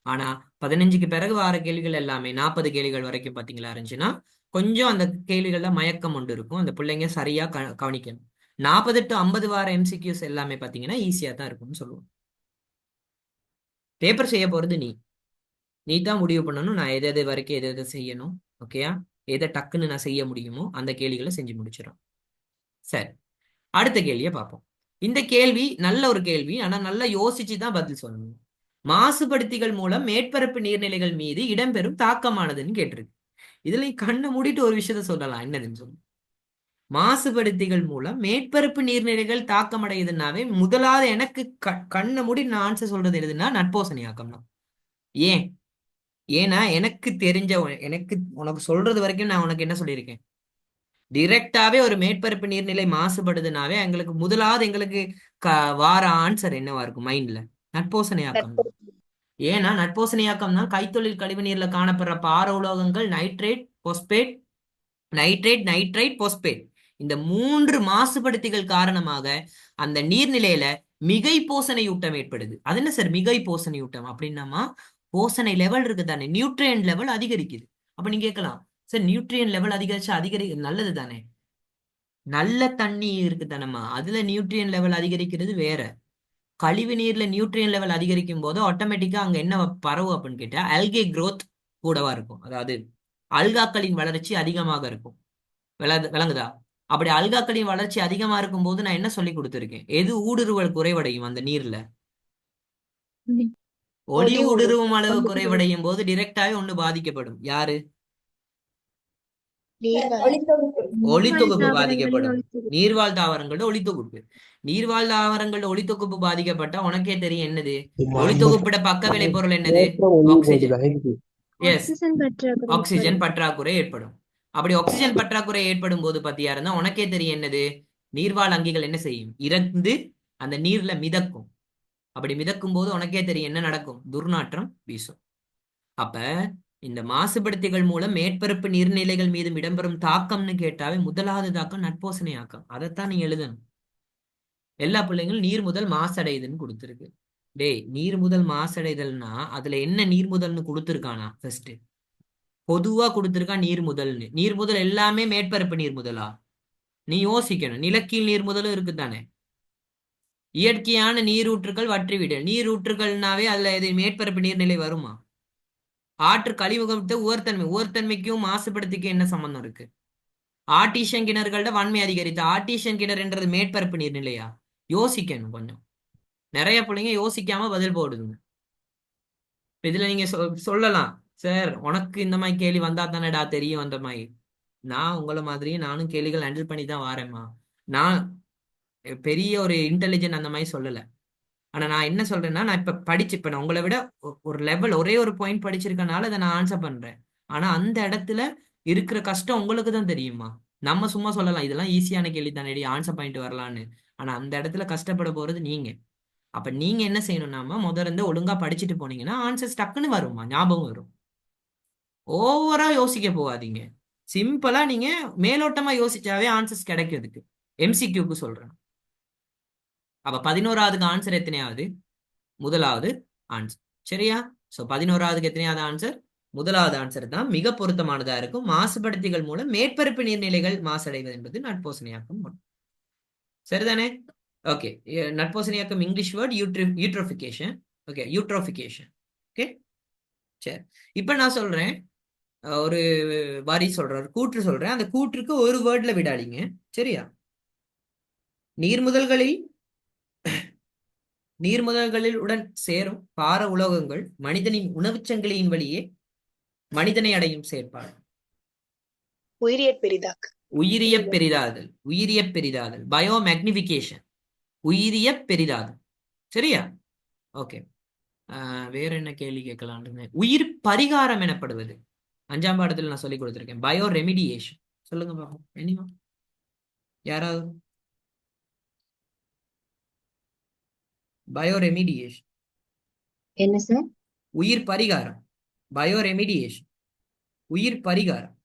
ஆனா 15க்கு பிறகு வர கேள்விகள் எல்லாமே 40 கேள்விகள் வரைக்கும் பாத்தீங்களா இருந்துச்சுன்னா கொஞ்சம் அந்த கேள்விகள்ல மயக்கம் ஒன்று இருக்கும். அந்த பிள்ளைங்க சரியா கவனிக்கணும். 40 to 50 வார எம்சிக்யூஸ் எல்லாமே பாத்தீங்கன்னா ஈஸியா தான் இருக்கும்னு சொல்லுவோம். பேப்பர் செய்ய போறது நீ தான் முடிவு பண்ணணும். நான் எது எது வரைக்கும் எது எது செய்யணும், ஓகேயா? எதை டக்குன்னு நான் செய்ய முடியுமோ அந்த கேள்விகளை செஞ்சு முடிச்சிடும். சரி, அடுத்த கேள்வியை பார்ப்போம். இந்த கேள்வி நல்ல ஒரு கேள்வி, ஆனா நல்லா யோசிச்சு தான் பதில் சொல்லணும். மாசுபடுத்திகள் மூலம் மேற்பரப்பு நீர்நிலைகள் மீது இடம்பெறும் தாக்கமானதுன்னு கேட்டிருக்கு. இதுல நீ கண்ணை மூடிட்டு ஒரு விஷயத்த சொல்லலாம், என்னதுன்னு சொல்லு. மாசுபடுத்திகள் மூலம் மேற்பரப்பு நீர்நிலைகள் தாக்கமடையுதுன்னாவே முதலாவது எனக்கு கண்ணை மூடி நான் ஆன்சர் சொல்றது எதுன்னா நட்போசனையாக்கம் தான். ஏன்னா எனக்கு தெரிஞ்ச எனக்கு உனக்கு சொல்றது வரைக்கும் நான் உனக்கு என்ன சொல்லியிருக்கேன், டிரெக்டாவே ஒரு மேற்பரப்பு நீர்நிலை மாசுபடுதுனாவே எங்களுக்கு முதலாவது எங்களுக்கு வார ஆன்சர் என்னவா இருக்கும் மைண்ட்ல? நட்போசனையாக்கம். ஏன்னா நட்போசனையாக்கம் தான் கைத்தொழில் கழிவு நீர்ல காணப்படுற பார உலோகங்கள் நைட்ரேட் பொஸ்பேட் நைட்ரைட் பொஸ்பேட் இந்த 3 மாசுபடுத்திகள் காரணமாக அந்த நீர்நிலையில மிகை போசனையூட்டம் ஏற்படுது. அது என்ன சார் மிகை போசனையூட்டம் அப்படின்னாமா, போசனை லெவல் இருக்கு தானே, நியூட்ரியன் லெவல் அதிகரிக்குது. அப்ப நீங்க கேட்கலாம், சார் நியூட்ரியன் லெவல் அதிகரிச்சா நல்லது தானே? நல்ல தண்ணி இருக்கு தானேம்மா, அதுல நியூட்ரியன் லெவல் அதிகரிக்கிறது வேற. கழிவு நீர்ல நியூட்ரியன் லெவல் அதிகரிக்கும் போது ஆட்டோமேட்டிக்கா அங்க என்ன பரவும் அப்படின்னு கேட்டா அல்கே growth கூடவா இருக்கும். அதாவது அல்காக்களின் வளர்ச்சி அதிகமாக இருக்கும். விளங்குதா? அப்படி அல்காக்களின் வளர்ச்சி அதிகமா இருக்கும் போது நான் என்ன சொல்லி கொடுத்திருக்கேன், எது ஊடுருவல் குறைவடையும் அந்த நீர்ல? ஒளி ஊடுருவும் அளவு குறைவடையும் போது டிரெக்டாவே ஒண்ணு பாதிக்கப்படும். யாரு? ஒளித்தொகுப்பு பாதிக்கப்படும். நீர்வாழ் தாவரங்களோட ஒளித்தொகுப்பு. நீர்வாழ் தாவரங்களோட ஒளித்தொகுப்பு பாதிக்கப்பட்டா உனக்கே தெரியும் என்னது ஒளித்தொகுப்பிட பக்க விளைபொருள் என்னது? ஆக்சிஜன். எஸ், ஆக்சிஜன் பற்றாக்குறை ஏற்படும். அப்படி ஆக்சிஜன் பற்றாக்குறை ஏற்படும் போது பத்தியா இருந்தா உனக்கே தெரியும் என்னது, நீர்வாழ் அங்கிகள் என்ன செய்யும், இறந்து அந்த நீர்ல மிதக்கும். அப்படி மிதக்கும் போது உனக்கே தெரியும் என்ன நடக்கும், துர்நாற்றம் வீசும். அப்ப இந்த மாசுபடுத்திகள் மூலம் மேற்பரப்பு நீர்நிலைகள் மீது இடம்பெறும் தாக்கம்னு கேட்டாவே முதலாவது தாக்கம் நட்போசனையாக்கம். அதைத்தான் நீ எழுதணும். எல்லா பிள்ளைங்களும் நீர் முதல் மாசடையுதுன்னு கொடுத்துருக்கு. டேய், நீர் முதல் மாசடைதல்னா அதுல என்ன நீர் முதல்னு கொடுத்துருக்கானா? ஃபர்ஸ்ட் பொதுவா கொடுத்துருக்கான் நீர் முதல்னு. நீர் முதல் எல்லாமே மேற்பரப்பு நீர் முதலா? நீ யோசிக்கணும். நிலக்கீழ் நீர் முதலும் இருக்குதானே. இயற்கையான நீரூற்றுகள் வற்றிவிட நீரூற்றுகள்னாவே அதுல இது மேற்பரப்பு நீர்நிலை வருமா? ஆற்று கழிவுகத்தை உவர்த்தன்மைக்கும் மாசுபடுத்திக்கும் என்ன சம்பந்தம் இருக்கு? ஆர்டிஷியன் கிணறுகளோட வன்மை அதிகரித்து ஆர்டிஷியன் கிணறுன்றது மேற்பரப்பு நீர்நிலையா? யோசிக்கணும் கொஞ்சம். நிறைய பிள்ளைங்க யோசிக்காம பதில் போடுதுங்க. இதுல நீங்க சொல்லலாம், சார் உனக்கு இந்த மாதிரி கேள்வி வந்தா தானேடா தெரியும் அந்த மாதிரி. நான் உங்களை மாதிரி நானும் கேள்விகள் ஹேண்டில் பண்ணி தான் வாரேம்மா. நான் பெரிய ஒரு இன்டெலிஜென்ட் அந்த மாதிரி சொல்லல. ஆனா நான் என்ன சொல்றேன்னா, நான் இப்ப நான் உங்களை விட ஒரு லெவல் ஒரே ஒரு பாயிண்ட் படிச்சிருக்கனால அதை நான் ஆன்சர் பண்றேன். ஆனா அந்த இடத்துல இருக்கிற கஷ்டம் உங்களுக்கு தான் தெரியுமா. நம்ம சும்மா சொல்லலாம் இதெல்லாம் ஈஸியான கேள்வி தானே ஆன்சர் பாயிண்ட் வரலான்னு. ஆனா அந்த இடத்துல கஷ்டப்பட போறது நீங்க. அப்ப நீங்க என்ன செய்யணும்னாமா, முதல்ல இருந்து ஒழுங்கா படிச்சுட்டு போனீங்கன்னா ஆன்சர்ஸ் டக்குன்னு வருமா, ஞாபகம் வரும். ஓவரா யோசிக்க போகாதீங்க. சிம்பிளா நீங்க மேலோட்டமா யோசிச்சாவே ஆன்சர்ஸ் கிடைக்கிறதுக்கு. எம்சிக்யூக்கு சொல்றேன். அப்ப 11வதுக்கு ஆன்சர் எத்தனையாவது? முதலாவது ஆன்சர். சரியா? சோ 11வதுக்கு எத்தனையாவது ஆன்சர்? முதலாவது ஆன்சர் தான் மிக பொருத்தமானதா இருக்கும். மாசுபடுத்திகள் மூலம் மேற்பரப்பு நீர்நிலைகள் மாசடைவது என்பது நட்போசனையாக்கம். சரிதானே? ஓகே, நட்போசனையாக்கம் English word eutrophication. Okay, eutrophication. Okay, சரி. இப்ப நான் சொல்றேன், ஒரு வரி சொல்றேன், கூற்று சொல்றேன். அந்த கூற்றுக்கு ஒரு வேர்ட்ல விடாதீங்க. சரியா? நீர்முதல்களில் உடன் சேரும் பார உலோகங்கள் மனிதனின் உணவுச் சங்கிலியின் வழியே மனிதனை அடையும் செயற்பாடு. உயிரிய பெரிதாதல் பயோ மேக்னிபிகேஷன். உயிரிய பெரிதாதல். சரியா? ஓகே, வேற என்ன கேள்வி கேட்கலான்னு. உயிர் பரிகாரம் எனப்படுவது 5ஆம் பாடத்துல நான் சொல்லி கொடுத்திருக்கேன். Bio remediation. சொல்லுங்க பாப்போம். எனிமா யாராவது? பயோ ரெமிடியேஷன் என்ன சார்? உயிர் பரிகாரம். பயோ ரெமிடியேஷன் உயிர் பரிகாரம்.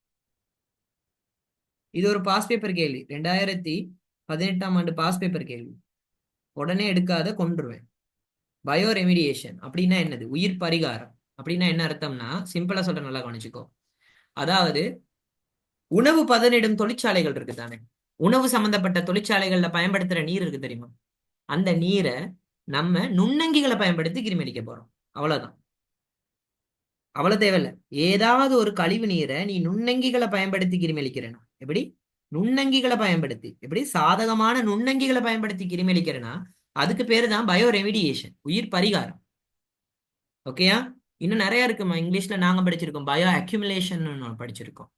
இது ஒரு பாஸ் பேப்பர் கேள்வி, 2018ஆம் ஆண்டு பாஸ் பேப்பர் கேள்வி. உடனே எடுக்காத, கொண்டுருவேன். பயோ ரெமிடியேஷன் அப்படின்னா என்னது? உயிர் பரிகாரம். அப்படின்னா என்ன அர்த்தம்னா, சிம்பிளா சொல்ற, நல்லா கவனிச்சுக்கோ. அதாவது உணவு பதனிடும் தொழிற்சாலைகள் இருக்கு தானே, உணவு சம்பந்தப்பட்ட தொழிற்சாலைகள்ல பயன்படுத்துற நீர் இருக்கு தெரியுமா, அந்த நீரை நம்ம நுண்ணங்கிகளை பயன்படுத்தி கிருமி போறோம். அவ்வளவுதான், அவ்வளவு தேவையில்ல. ஏதாவது ஒரு கழிவு நீரை நீ நுண்ணங்கிகளை பயன்படுத்தி கிருமி எப்படி, நுண்ணங்கிகளை பயன்படுத்தி, எப்படி சாதகமான நுண்ணங்கிகளை பயன்படுத்தி கிருமி அதுக்கு பேரு தான் பயோ ரெமிடியேஷன், உயிர் பரிகாரம். ஓகேயா? இன்னும் நிறைய இருக்குமா, இங்கிலீஷ்ல நாங்க படிச்சிருக்கோம், பயோ அக்யூமுலேஷன் படிச்சிருக்கோம்.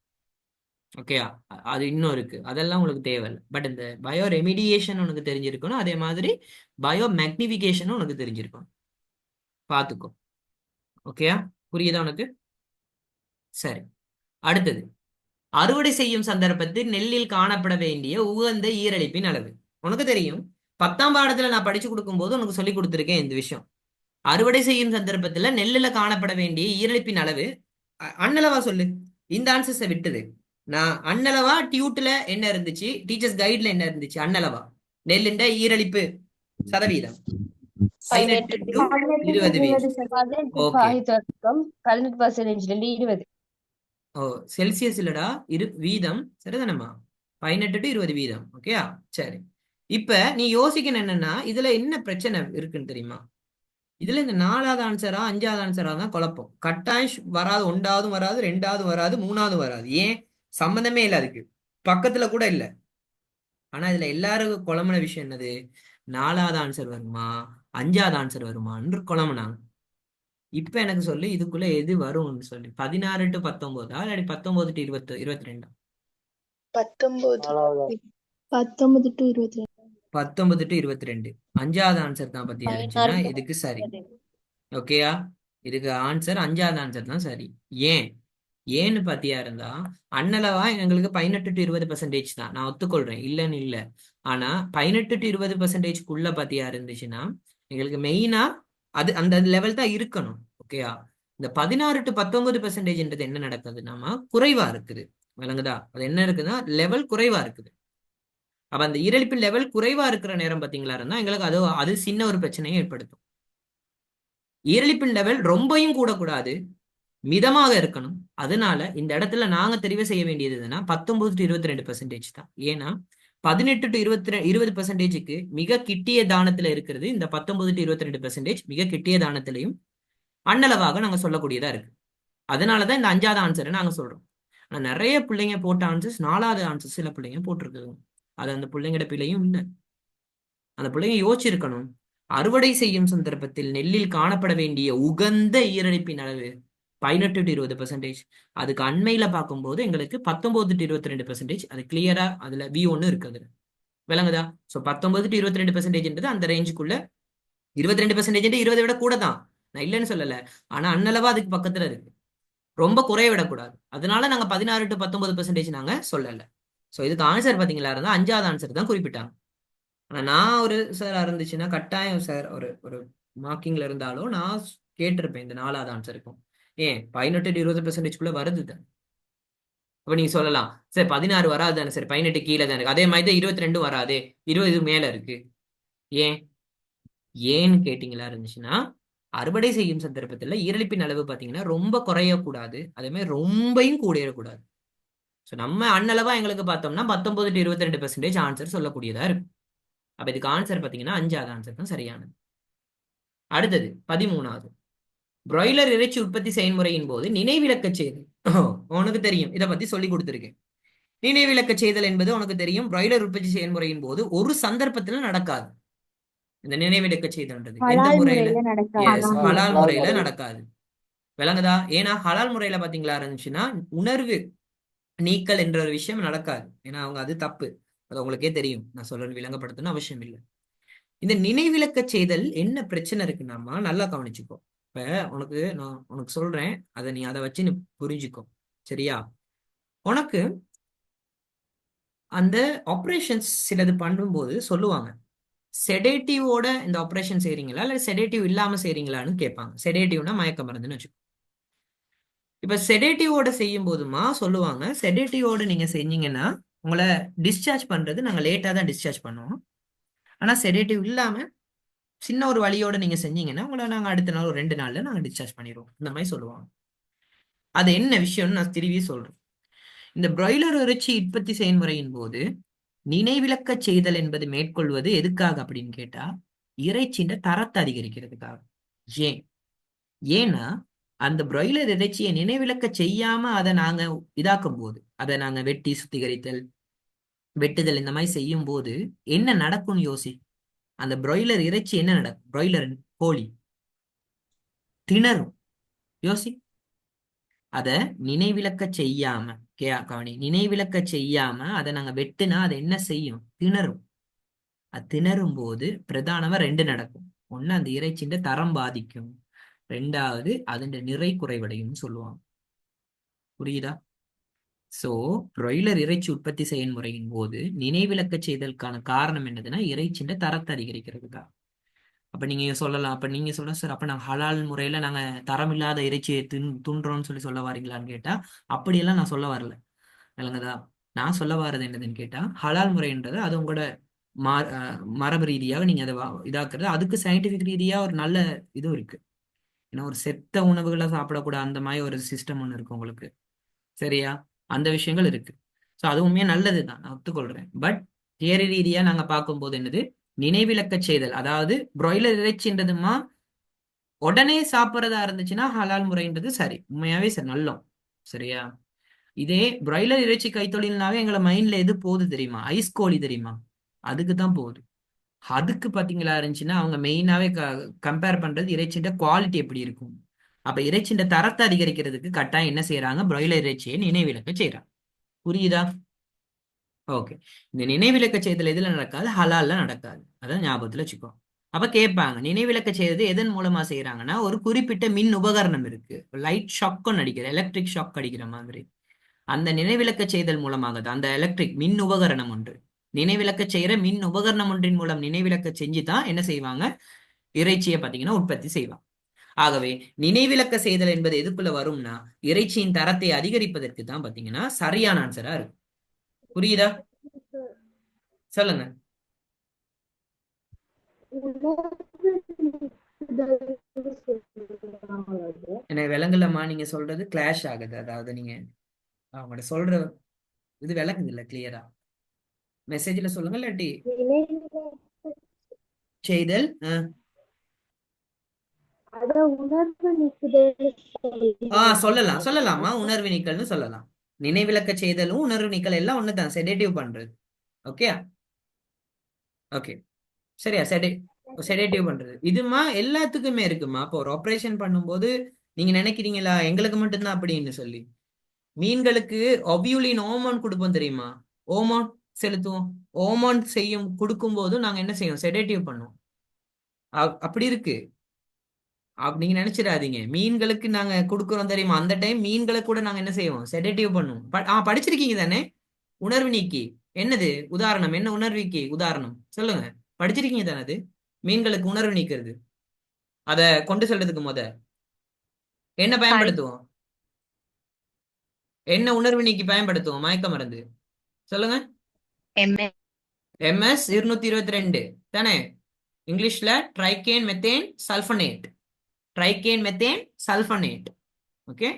ஓகேயா? அது இன்னும் இருக்கு, அதெல்லாம் உங்களுக்கு தேவையில்லை. பட் இந்த பயோ ரெமிடியேஷன் உனக்கு தெரிஞ்சிருக்கணும், அதே மாதிரி பயோ மேக்னிபிகேஷனும் உனக்கு தெரிஞ்சிருக்கணும். பார்த்துக்கோ. ஓகேயா? புரியுதா உனக்கு? சரி, அடுத்தது அறுவடை செய்யும் சந்தர்ப்பத்தில் நெல்லில் காணப்பட வேண்டிய உகந்த ஈரலிப்பின் அளவு. உனக்கு தெரியும், 10ஆம் பாடத்துல நான் படிச்சு கொடுக்கும் போது உனக்கு சொல்லி கொடுத்துருக்கேன் இந்த விஷயம். அறுவடை செய்யும் சந்தர்ப்பத்துல நெல்லுல காணப்பட வேண்டிய ஈரலிப்பின் அளவு. அண்ணளவா சொல்லு, இந்த ஆன்சர்ஸை விட்டுது. நான் அண்ணளவா டியூட்ல என்ன இருந்துச்சு, டீச்சர்ஸ் கைட்ல என்ன இருந்துச்சு, அண்ணளவா நெல்லுண்ட ஈரலிப்பு சதவீதம் 18 to 20 வீதம். ஓகே, 18% ஓ செல்சியஸ் இல்லடா, வீதம் சரிதானம்மா, 18 to 20 வீதம். ஓகேயா? சரி, இப்ப நீ யோசிக்கணும் என்னன்னா, இதுல என்ன பிரச்சனை இருக்குன்னு தெரியுமா, இதுல இந்த 4வது ஆன்சரா 5வது ஆன்சரா தான் குழப்பம். கட்டாயம் வராது, 1வது வராது, 2வது வராது, 3வது வராது. ஏன்? சம்பந்தமே இல்லை, அதுக்கு பக்கத்துல கூட இல்லை. ஆனா இதுல எல்லாருக்கும் குழம்புன விஷயம் என்னது, 4வது ஆன்சர் வருமா 5வது ஆன்சர் வருமான்னு குழம்புனாங்க. இப்ப எனக்கு சொல்லு, இதுக்குள்ள எது வரும்னு சொல்லி, 16 to 19 இல்லாட்டி 19 to 20 22? 19 to 22. 19 to 22. 5வது ஆன்சர் தான் பத்தி இருந்துச்சுன்னா இதுக்கு சரி. ஓகேயா? இதுக்கு ஆன்சர் 5வது ஆன்சர் தான் சரி. ஏன்னு பாத்தியா இருந்தா, அண்ணளவா எங்களுக்கு 18 to 20% தான், நான் ஒத்துக்கொள்றேன், இல்லைன்னு இல்ல. ஆனா 18 to 20%க்குள்ள பாத்தியா இருந்துச்சுன்னா எங்களுக்கு மெயினா அது அந்த லெவல் தான் இருக்கணும். ஓகேயா? இந்த 16 to 19% என்ன நடக்குதுன்னா குறைவா இருக்குது. விளங்குதா? அது என்ன இருக்குன்னா லெவல் குறைவா இருக்குது. அப்ப அந்த ஈரலிப்பின் லெவல் குறைவா இருக்கிற நேரம் பாத்தீங்களா இருந்தா எங்களுக்கு அது சின்ன ஒரு பிரச்சனையை ஏற்படுத்தும். ஈரலிப்பின் லெவல் ரொம்பையும் கூடக்கூடாது, மிதமாக இருக்கணும். அதனால இந்த இடத்துல நாங்க தெரிவு செய்ய வேண்டியது என்னன்னா 19 to 22% தான். ஏன்னா 18 to 20%க்கு மிக கிட்டிய தானத்துல இருக்கிறது இந்த 19 to 22%. மிக கிட்டிய தானத்திலையும் அண்ணளவாக நாங்க சொல்லக்கூடியதா இருக்கு. அதனாலதான் இந்த 5வது ஆன்சரை நாங்க சொல்றோம். ஆனா நிறைய பிள்ளைங்க போட்ட ஆன்சர்ஸ் 4வது ஆன்சர்ஸ் சில பிள்ளைங்க போட்டிருக்குது. அது அந்த பிள்ளைங்கட பிள்ளையும் இல்லை. அந்த பிள்ளைங்க யோசிச்சிருக்கணும், அறுவடை செய்யும் சந்தர்ப்பத்தில் நெல்லில் காணப்பட வேண்டிய உகந்த ஈரலிப்பின் அளவு 18 to 20%. அதுக்கு அண்மையில பார்க்கும்போது எங்களுக்கு 19 to 22%. அது கிளியரா அதுல V1 இருக்குது. விளங்குதா? சோ 19 to 22% அந்த ரேஞ்சுக்குள்ள, 22% 20 விட கூட தான், நான் இல்லைன்னு சொல்லல. ஆனா அண்ணளவா அதுக்கு பக்கத்துல இருக்கு, ரொம்ப குறைய விடக்கூடாது. அதனால நாங்க 16 to 19% நாங்க சொல்லல. சோ இதுக்கு ஆன்சர் பாத்தீங்களா இருந்தா 5வது ஆன்சர் தான் குறிப்பிட்டாங்க. ஆனா நான் ஒரு சார் இருந்துச்சுன்னா கட்டாயம் சார் ஒரு ஒரு மார்க்கிங்ல இருந்தாலும் நான் கேட்டிருப்பேன் இந்த 4வது ஆன்சருக்கும். ஏன் 18 to 20%க்குள்ள வருது தான். அப்ப நீங்க சொல்லலாம், சரி 16 வராது தானே, சரி 18 கீழே தானே, அதே மாதிரி தான் 22 வராதே, 20 மேல இருக்கு. ஏன்னு கேட்டீங்களா இருந்துச்சுன்னா, அறுவடை செய்யும் சந்தர்ப்பத்துல ஈரலிப்பின் அளவு பாத்தீங்கன்னா ரொம்ப குறையக்கூடாது, அதே மாதிரி ரொம்பையும் கூடிடக்கூடாது. ஸோ நம்ம அண்ணளவா எங்களுக்கு பார்த்தோம்னா 19 to 22% ஆன்சர் சொல்லக்கூடியதா இருக்கு. அப்ப இதுக்கு ஆன்சர் பாத்தீங்கன்னா 5வது ஆன்சர் தான் சரியானது. அடுத்தது 13வது, பிராய்லர் இறைச்சி உற்பத்தி செயல்முறையின் போது நினைவிழக்க செய்தல். உனக்கு தெரியும், இதை பத்தி சொல்லி கொடுத்துருக்கேன். நினைவிழக்க செய்தல் என்பது உனக்கு தெரியும், பிராய்லர் உற்பத்தி செயல்முறையின் போது ஒரு சந்தர்ப்பத்துல நடக்காது. இந்த நினைவிழக்க செய்தல்ன்றது எந்த முறையில? ஹலால் முறையில நடக்காது. விளங்குதா? ஏன்னா ஹலால் முறையில பாத்தீங்களா இருந்துச்சுன்னா உணர்வு நீக்கல் என்ற ஒரு விஷயம் நடக்காது. ஏன்னா அவங்க அது தப்பு, அது உங்களுக்கே தெரியும், நான் சொல்ல விளங்கப்படுத்தணும் அவசியம் இல்லை. இந்த நினைவிழக்க செய்தல் என்ன பிரச்சனை இருக்குன்னாமா நல்லா கவனிச்சுக்கோ. இப்ப நான் உனக்கு சொல்றேன், நீ அதை வச்சு நீ புரிஞ்சுக்கோ. சரியா? உனக்கு அந்த ஆப்ரேஷன்ஸ் சிலது பண்ணும்போது சொல்லுவாங்க, செடேட்டிவோட இந்த ஆப்ரேஷன் செய்றீங்களா இல்ல செடேட்டிவ் இல்லாம செய்றீங்களான்னு கேட்பாங்க. செடேட்டிவ்னா மயக்க மருந்துன்னு வச்சுக்கோ. இப்ப செடேட்டிவோட செய்யும் போதுமா சொல்லுவாங்க, செடேட்டிவோட நீங்க செஞ்சீங்கன்னா உங்களை டிஸ்சார்ஜ் பண்றது நாங்க லேட்டா தான் டிஸ்சார்ஜ் பண்ணுவோம். ஆனா செடேட்டிவ் இல்லாம சின்ன ஒரு வழியோட நீங்க செஞ்சீங்கன்னா உங்களை நாங்க அடுத்த நாள் ஒரு 2 நாள்ல நாங்க டிஸ்சார்ஜ் பண்ணிடுவோம், இந்த மாதிரி சொல்லுவாங்க. அது என்ன விஷயம்னு நான் திரும்பி சொல்றேன். இந்த பிராய்லர் இறைச்சி உற்பத்தி செயல்முறையின் போது நினைவிழக்க செய்தல் என்பது மேற்கொள்வது எதுக்காக அப்படின்னு கேட்டா, இறைச்சியின் தரத்தை அதிகரிக்கிறதுக்காக. ஏன் ஏன்னா அந்த பிராய்லர் இறைச்சியை நினைவிழக்க செய்யாம அதை நாங்க இதாக்கும் போது, அதை நாங்க வெட்டி சுத்திகரித்தல், வெட்டுதல் இந்த மாதிரி செய்யும் போது என்ன நடக்கும்னு யோசி. அந்த பிராய்லர் இறைச்சி என்ன நடக்கும்? பிராய்லர் கோழி திணறும். யோசி. அத நினைவிழக்க செய்யாம, கவனி, நினைவிழக்க செய்யாம அதை நாங்க வெட்டுனா அதை என்ன செய்யும்? திணறும். அது திணறும் போது பிரதானமா 2 நடக்கும். ஒண்ணு, அந்த இறைச்சியின் தரம் பாதிக்கும். 2வது, அதன் நிறை குறைவடையும் சொல்லுவாங்க. புரியுதா? சோ பிராய்லர் இறைச்சி உற்பத்தி செயல்முறையின் போது நினைவிழக்க செய்தலுக்கான காரணம் என்னதுன்னா, இறைச்சியின் தரத்தை அதிகரிக்கிறதுக்கா. அப்ப நீங்க சொல்லலாம், அப்ப நீங்க சொல்ல சார், அப்ப நாங்க ஹலால் முறையில நாங்க தரமில்லாத இறைச்சியை துன்றோம்னு சொல்ல வாரீங்களான்னு கேட்டா, அப்படியெல்லாம் நான் சொல்ல வரல. விளங்குதா? நான் சொல்ல வர்றது என்னதுன்னு கேட்டா, ஹலால் முறைன்றது அது உங்களோட மரபு ரீதியாக நீங்க அதை இதாக்குறது, அதுக்கு சயின்டிபிக் ரீதியா ஒரு நல்ல இதுவும் இருக்கு. ஏன்னா ஒரு செத்த உணவுகளை சாப்பிடக்கூடாது, அந்த மாதிரி ஒரு சிஸ்டம் ஒன்று இருக்கு உங்களுக்கு. சரியா? அந்த விஷயங்கள் இருக்கு. ஸோ அது உண்மையா நல்லதுதான், நான் ஒத்துக்கொள்றேன். பட் தியரி ரீதியா நாங்க பார்க்கும்போது என்னது, நினைவிழக்க செய்தல், அதாவது பிராய்லர் இறைச்சின்றதுமா உடனே சாப்பிட்றதா இருந்துச்சுன்னா ஹலால் முறைன்றது சரி, உண்மையாவே சரி, நல்லோம். சரியா? இதே பிராய்லர் இறைச்சி கைத்தொழில்னாவே எங்களை மைண்ட்ல எது போகுது தெரியுமா? ஐஸ் கோழி தெரியுமா? அதுக்கு தான் போகுது. அதுக்கு பாத்தீங்களா இருந்துச்சுன்னா அவங்க மெயினாவே கம்பேர் பண்றது இறைச்சின்ற குவாலிட்டி எப்படி இருக்கும். அப்ப இறைச்சின்ற தரத்தை அதிகரிக்கிறதுக்கு கட்டாயம் என்ன செய்யறாங்க? பிராய்லர் இறைச்சியை நினைவிழக்க செய்யறாங்க. புரியுதா? ஓகே. இந்த நினைவிழக்க செய்தல் எதுல நடக்காது? ஹலால்ல நடக்காது. அதான் ஞாபகத்துல வச்சுக்கோ. அப்ப கேட்பாங்க, நினைவிழக்க செய்யறது எதன் மூலமா செய்யறாங்கன்னா, ஒரு குறிப்பிட்ட மின் உபகரணம் இருக்கு, லைட் ஷாக் அடிக்கிற, எலக்ட்ரிக் ஷாக் அடிக்கிற மாதிரி. அந்த நினைவிழக்க செய்தல் மூலமாக தான், அந்த எலக்ட்ரிக் மின் உபகரணம் ஒன்று, நினைவிழக்க செய்யற மின் உபகரணம் ஒன்றின் மூலம் நினைவிழக்க செஞ்சு தான் என்ன செய்வாங்க? இறைச்சியை பாத்தீங்கன்னா உற்பத்தி செய்வாங்க. ஆகவே நினைவிழக்க செய்தல் என்பது எதுக்குள்ள வரும்னா, இறைச்சியின் தரத்தை அதிகரிப்பதற்கு தான் பாத்தீங்கன்னா சரியான ஆன்சரா இருக்கு. புரியுதா? சொல்லுங்க. எனக்கு விளங்கலம்மா, நீங்க சொல்றது கிளாஷ் ஆகுது. அதாவது நீங்க அவங்களோட சொல்ற இது விளங்குது இல்ல கிளியரா. மெசேஜ்ல சொல்லுங்க, இல்லாட்டி செய்தல். சொல்லலாம், சொல்லலாமா, உணர்வு நீக்கல்னு சொல்லலாம். நினைவிழக்க செய்தலும் உணர்வு நீக்கல் எல்லாம் ஒண்ணுதான், செடேட்டிவ் பண்றது. Okay okay. சரியா? செடேட்டிவ் பண்றது இதுமா எல்லாத்துக்குமே இருக்குமா. அப்போ ஒரு ஆபரேஷன் பண்ணும்போது நீங்க நினைக்கிறீங்களா எங்களுக்கு மட்டும்தான் அப்படின்னு சொல்லி? மீன்களுக்கு ஒபியூலின் ஹார்மோன் கொடுப்போம் தெரியுமா? ஹார்மோன் செலுத்துவோம். ஹார்மோன் செய்யும் கொடுக்கும் போது நாங்க என்ன செய்வோம்? செடேட்டிவ் பண்ணுவோம். அப்படி இருக்கு. நீங்க நினைச்சிடாதீங்க, மீன்களுக்கு நாங்க கொடுக்குறோம் தெரியுமா, அந்த டைம் மீன்களை கூட நாங்க என்ன செய்வோம்? செடேட்டிவ் பண்ணுவோம். படிச்சிருக்கீங்க தானே? உணர்வு நீக்கி என்னது உதாரணம்? என்ன உணர்வு நீக்கி உதாரணம் சொல்லுங்க. படிச்சிருக்கீங்க தானே? அது மீன்களுக்கு உணர்வு நீக்கிறது. அத கொண்டு செல்றதுக்கு என்ன பயன்படுத்துவோம்? என்ன உணர்வு நீக்கி பயன்படுத்துவோம்? மயக்க மருந்து. சொல்லுங்க. MS 222 தானே? இங்கிலீஷ்ல ட்ரைகேன் மெத்தேன் சல்பனேட். ட்ரைகேன் மெத்தேன் சல்பனேட். ஓகே,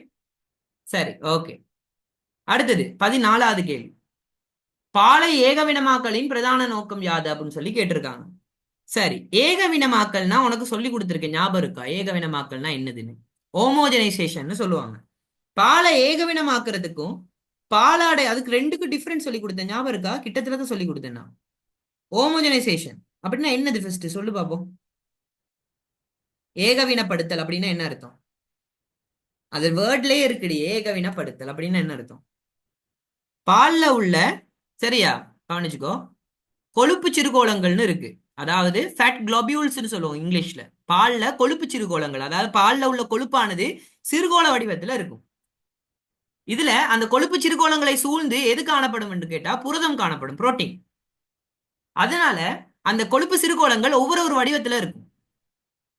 சரி, ஓகே. அடுத்தது 14வது கேள்வி. பாலை ஏகவினமாக்கலின் பிரதான நோக்கம் யாது அப்படின்னு சொல்லி கேட்டிருக்காங்க. சரி, ஏகவினமாக்கல்னா உனக்கு சொல்லி கொடுத்துருக்கேன், ஞாபகம் இருக்கா? ஏகவினமாக்கல்னா என்னதுன்னு? ஹோமோஜனைசேஷன் சொல்லுவாங்க. பாலை ஏகவினமாக்குறதுக்கும் பாலாடை, அதுக்கு 2க்கும் டிஃபரன்ஸ் சொல்லி கொடுத்தேன், ஞாபகம் இருக்கா? கிட்டத்தட்ட தான் சொல்லி கொடுத்தேன் நான். ஹோமோஜனைசேஷன் அப்படின்னா என்னது? ஃபர்ஸ்ட் சொல்லு பாப்போம். ஏகவினப்படுத்தல் அப்படின்னா என்ன அர்த்தம்? அது வேர்ட்லயே இருக்குடி. ஏகவினப்படுத்தல் அப்படின்னா என்ன அர்த்தம்? பால்ல உள்ள, சரியா கவனிச்சுக்கோ, கொழுப்பு சிறுகோளங்கள்னு இருக்கு. அதாவது ஃபேட் குளோபியூல்ஸ்னு சொல்லுவோம் இங்கிலீஷ்ல. பால்ல கொழுப்பு சிறுகோளங்கள், அதாவது பால்ல உள்ள கொழுப்பானது சிறுகோள வடிவத்துல இருக்கும். இதுல அந்த கொழுப்பு சிறுகோளங்களை சூழ்ந்து எது காணப்படும் என்று கேட்டா புரதம் காணப்படும், புரோட்டீன். அதனால அந்த கொழுப்பு சிறுகோளங்கள் ஒவ்வொரு வடிவத்துல இருக்கும்.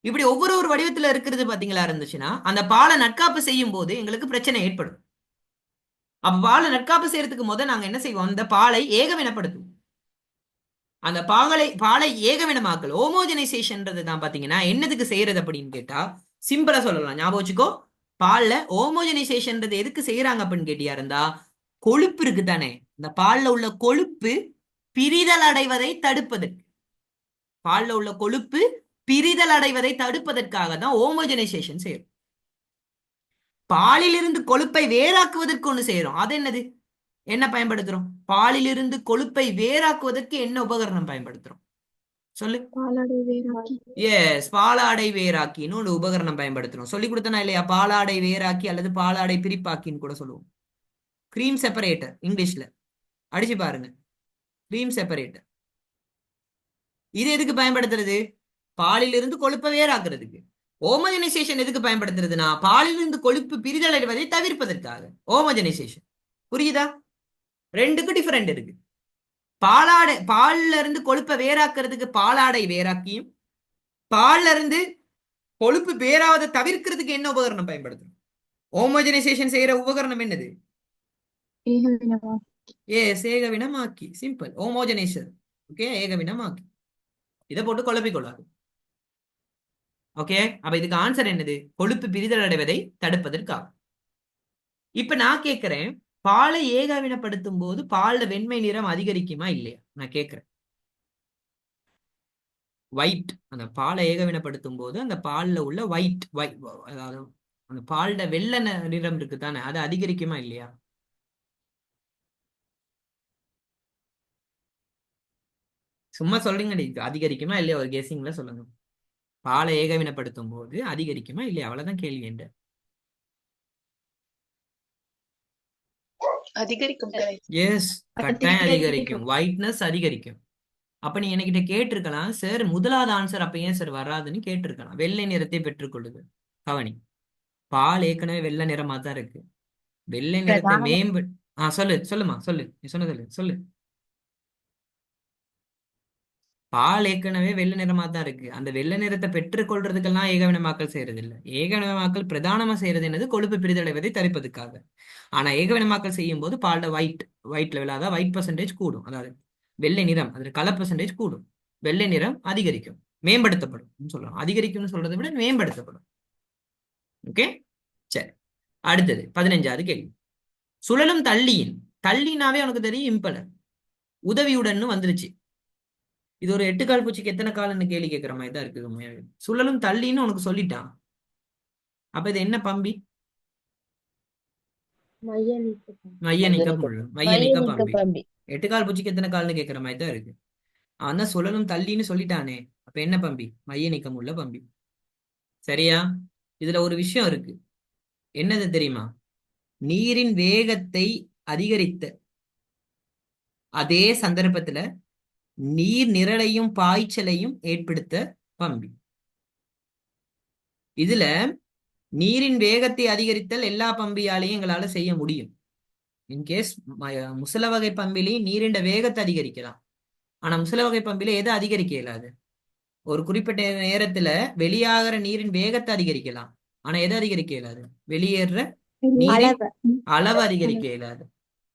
இப்படி ஒவ்வொரு வடிவத்துல இருக்கிறது பாத்தீங்களா இருந்துச்சுன்னா, அந்த பாலை நட்காப்பு செய்யும் போது எங்களுக்கு பிரச்சனை ஏற்படும். அப்ப பாலை நட்காப்பு செய்யறதுக்கு நாங்க என்ன செய்வோம்? அந்த பாலை ஏகவினப்படுத்துவோம். அந்த பாலை ஏகவினமாக்கல் ஹோமோஜனைசேஷன்ன்றது தான் பாத்தீங்கன்னா என்னதுக்கு செய்யறது அப்படின்னு கேட்டா சிம்பிளா சொல்லலாம். ஞாபகம் வச்சுக்கோ, பால்ல ஹோமோஜனைசேஷன்ன்றது எதுக்கு செய்யறாங்க அப்படின்னு கேட்டியா இருந்தா, கொழுப்பு இருக்கு தானே, இந்த பால்ல உள்ள கொழுப்பு பிரிதல் அடைவதை தடுப்பதற்கு, பால்ல உள்ள கொழுப்பு பிரிதல் அடைவதை தடுப்பதற்காக தான் ஹோமோஜனைசேஷன் செய்யறோம். பாலிலிருந்து கொழுப்பை வேறாக்குவதற்கு ஒண்ணு செய்யறோம். அது என்னது, என்ன பயன்படுத்துறோம்? பாலிலிருந்து கொழுப்பை வேறாக்குவதற்கு என்ன உபகரணம் பயன்படுத்துறோம்? சொல்லு. பாலாடை வேறாக்கி. எஸ், பாலாடை வேறாக்கின்னு ஒரு உபகரணம் பயன்படுத்துறோம். சொல்லி கொடுத்தனா இல்லையா? பாலாடை வேறாக்கி அல்லது பாலாடை பிரிப்பாக்கின்னு கூட சொல்லுவோம். கிரீம் செப்பரேட்டர் இங்கிலீஷ்ல அடிச்சு பாருங்க, கிரீம் செப்பரேட்டர். இது எதுக்கு பயன்படுத்துறது? பாலிலிருந்து கொழுப்பை வேறாக்குறதுக்கு. ஹோமோஜனைசேஷன் எதுக்கு பயன்படுத்துறதுன்னா பாலிலிருந்து கொழுப்பு பிரிதடைவதை தவிர்ப்பதற்காக. ஹோமோஜனைசேஷன் புரியுதா? ரெண்டுக்கும் டிஃபரெண்ட் இருக்கு. பால்ல இருந்து கொழுப்பை வேறாக்குறதுக்கு பாலாடை வேறாக்கியும், பால்ல இருந்து கொழுப்பு வேறாவதை தவிர்க்கிறதுக்கு என்ன உபகரணம் பயன்படுத்தும்? ஹோமோஜனைசேஷன் செய்யற உபகரணம் என்னது? ஏகவினமாக்கி. ஏகவினமாக்கி. சிம்பிள். ஹோமோஜனைசர். ஓகே, ஏகவினமாக்கி. இதை போட்டு குழப்பிக்கொள்ளாது. ஓகே, அப்ப இதுக்கு ஆன்சர் என்னது? கொழுப்பு பிரிதல் அடைவதை தடுப்பதற்காக. இப்ப நான் கேட்கிறேன், பாலை ஏகவினப்படுத்தும் போது பால்ல வெண்மை நிறம் அதிகரிக்குமா இல்லையா? நான் கேட்கிறேன். ஒயிட், அந்த பாலை ஏகவினப்படுத்தும் போது அந்த பால்ல உள்ள ஒயிட், அதாவது அந்த பால்ல வெள்ளை நிறம் இருக்கு தானே, அது அதிகரிக்குமா இல்லையா? சும்மா சொல்றீங்க, அதிகரிக்குமா இல்லையா? ஒரு கெஸிங்ல சொல்லுங்க. பாலை ஏகவினப்படுத்தும் போது அதிகரிக்குமா இல்லையா? அவ்வளவுதான் கேள்வி. என்ற அதிகரிக்கும். எஸ், கட்டாயம் அதிகரிக்கும். ஒயிட்னஸ் அதிகரிக்கும். அப்ப நீ என்கிட்ட கேட்டிருக்கலாம், சார் முதலாவது ஆன்சர் அப்ப ஏன் சார் வராதுன்னு கேட்டிருக்கலாம். வெள்ளை நிறத்தை பெற்றுக்கொள்ளுது. கவனி, பால் ஏற்கனவே வெள்ளை நிறமா தான் இருக்கு. வெள்ளை நிறத்தை சொல்லுமா, சொல்லு, நீ சொன்னது சொல்லு. பால் ஏற்கனவே வெள்ளை நிறமா தான் இருக்கு. அந்த வெள்ளை நிறத்தை பெற்றுக்கொள்றதுக்கெல்லாம் ஏகவினமாக்கல் செய்யறது இல்லை. ஏகவினமாக்கல் பிரதானமா செய்யறது என்னது? கொழுப்பு பிரிதடைவதை தடுப்பதற்காக. ஆனா ஏகவினமாக்கல் செய்யும் போது பால்ல ஒயிட் லெவல், அதாவது ஒயிட் பர்சன்டேஜ் கூடும். அதாவது வெள்ளை நிறம், அதுல கலர் பர்சன்டேஜ் கூடும். வெள்ளை நிறம் அதிகரிக்கும், மேம்படுத்தப்படும் சொல்லலாம். அதிகரிக்கும்னு சொல்றதை விட மேம்படுத்தப்படும். ஓகே, சரி. அடுத்தது 15வது கேள்வி. சுழலும் தள்ளினாவே உனக்கு தெரியும், இம்பலர். உதவியுடன் வந்துருச்சு. இது ஒரு 8 கால் பூச்சிக்கு எத்தனை கால்னு கேள்வி கேட்கிற மாதிரி தான் இருக்குது. சுழலும் தள்ளின்னு உனக்கு சொல்லிட்டான். அப்ப இது என்ன பம்பி? மைய நீக்க பம்பி. 8 கால் பூச்சிக்கு எத்தனை கால்னு கேட்கிற மாதிரி தான் இருக்கு. ஆனா சுழலும் தள்ளின்னு சொல்லிட்டானே, அப்ப என்ன பம்பி? மைய நீக்கம் உள்ள பம்பி. சரியா? இதுல ஒரு விஷயம் இருக்கு, என்னது தெரியுமா? நீரின் வேகத்தை அதிகரித்த அதே சந்தர்ப்பத்துல நீர் நிரலையும் பாய்ச்சலையும் ஏற்படுத்த பம்பி. இதுல நீரின் வேகத்தை அதிகரித்தல் எல்லா பம்பியாலையும் எங்களால செய்ய முடியும். இன்கேஸ் முசல வகை பம்பிலையும் நீரின் வேகத்தை அதிகரிக்கலாம். ஆனா முசல வகை பம்பில எதை அதிகரிக்க இயலாது? ஒரு குறிப்பிட்ட நேரத்துல வெளியாகிற நீரின் வேகத்தை அதிகரிக்கலாம். ஆனா எதை அதிகரிக்க இயலாது? வெளியேற நீரின் அளவு அதிகரிக்க இயலாது.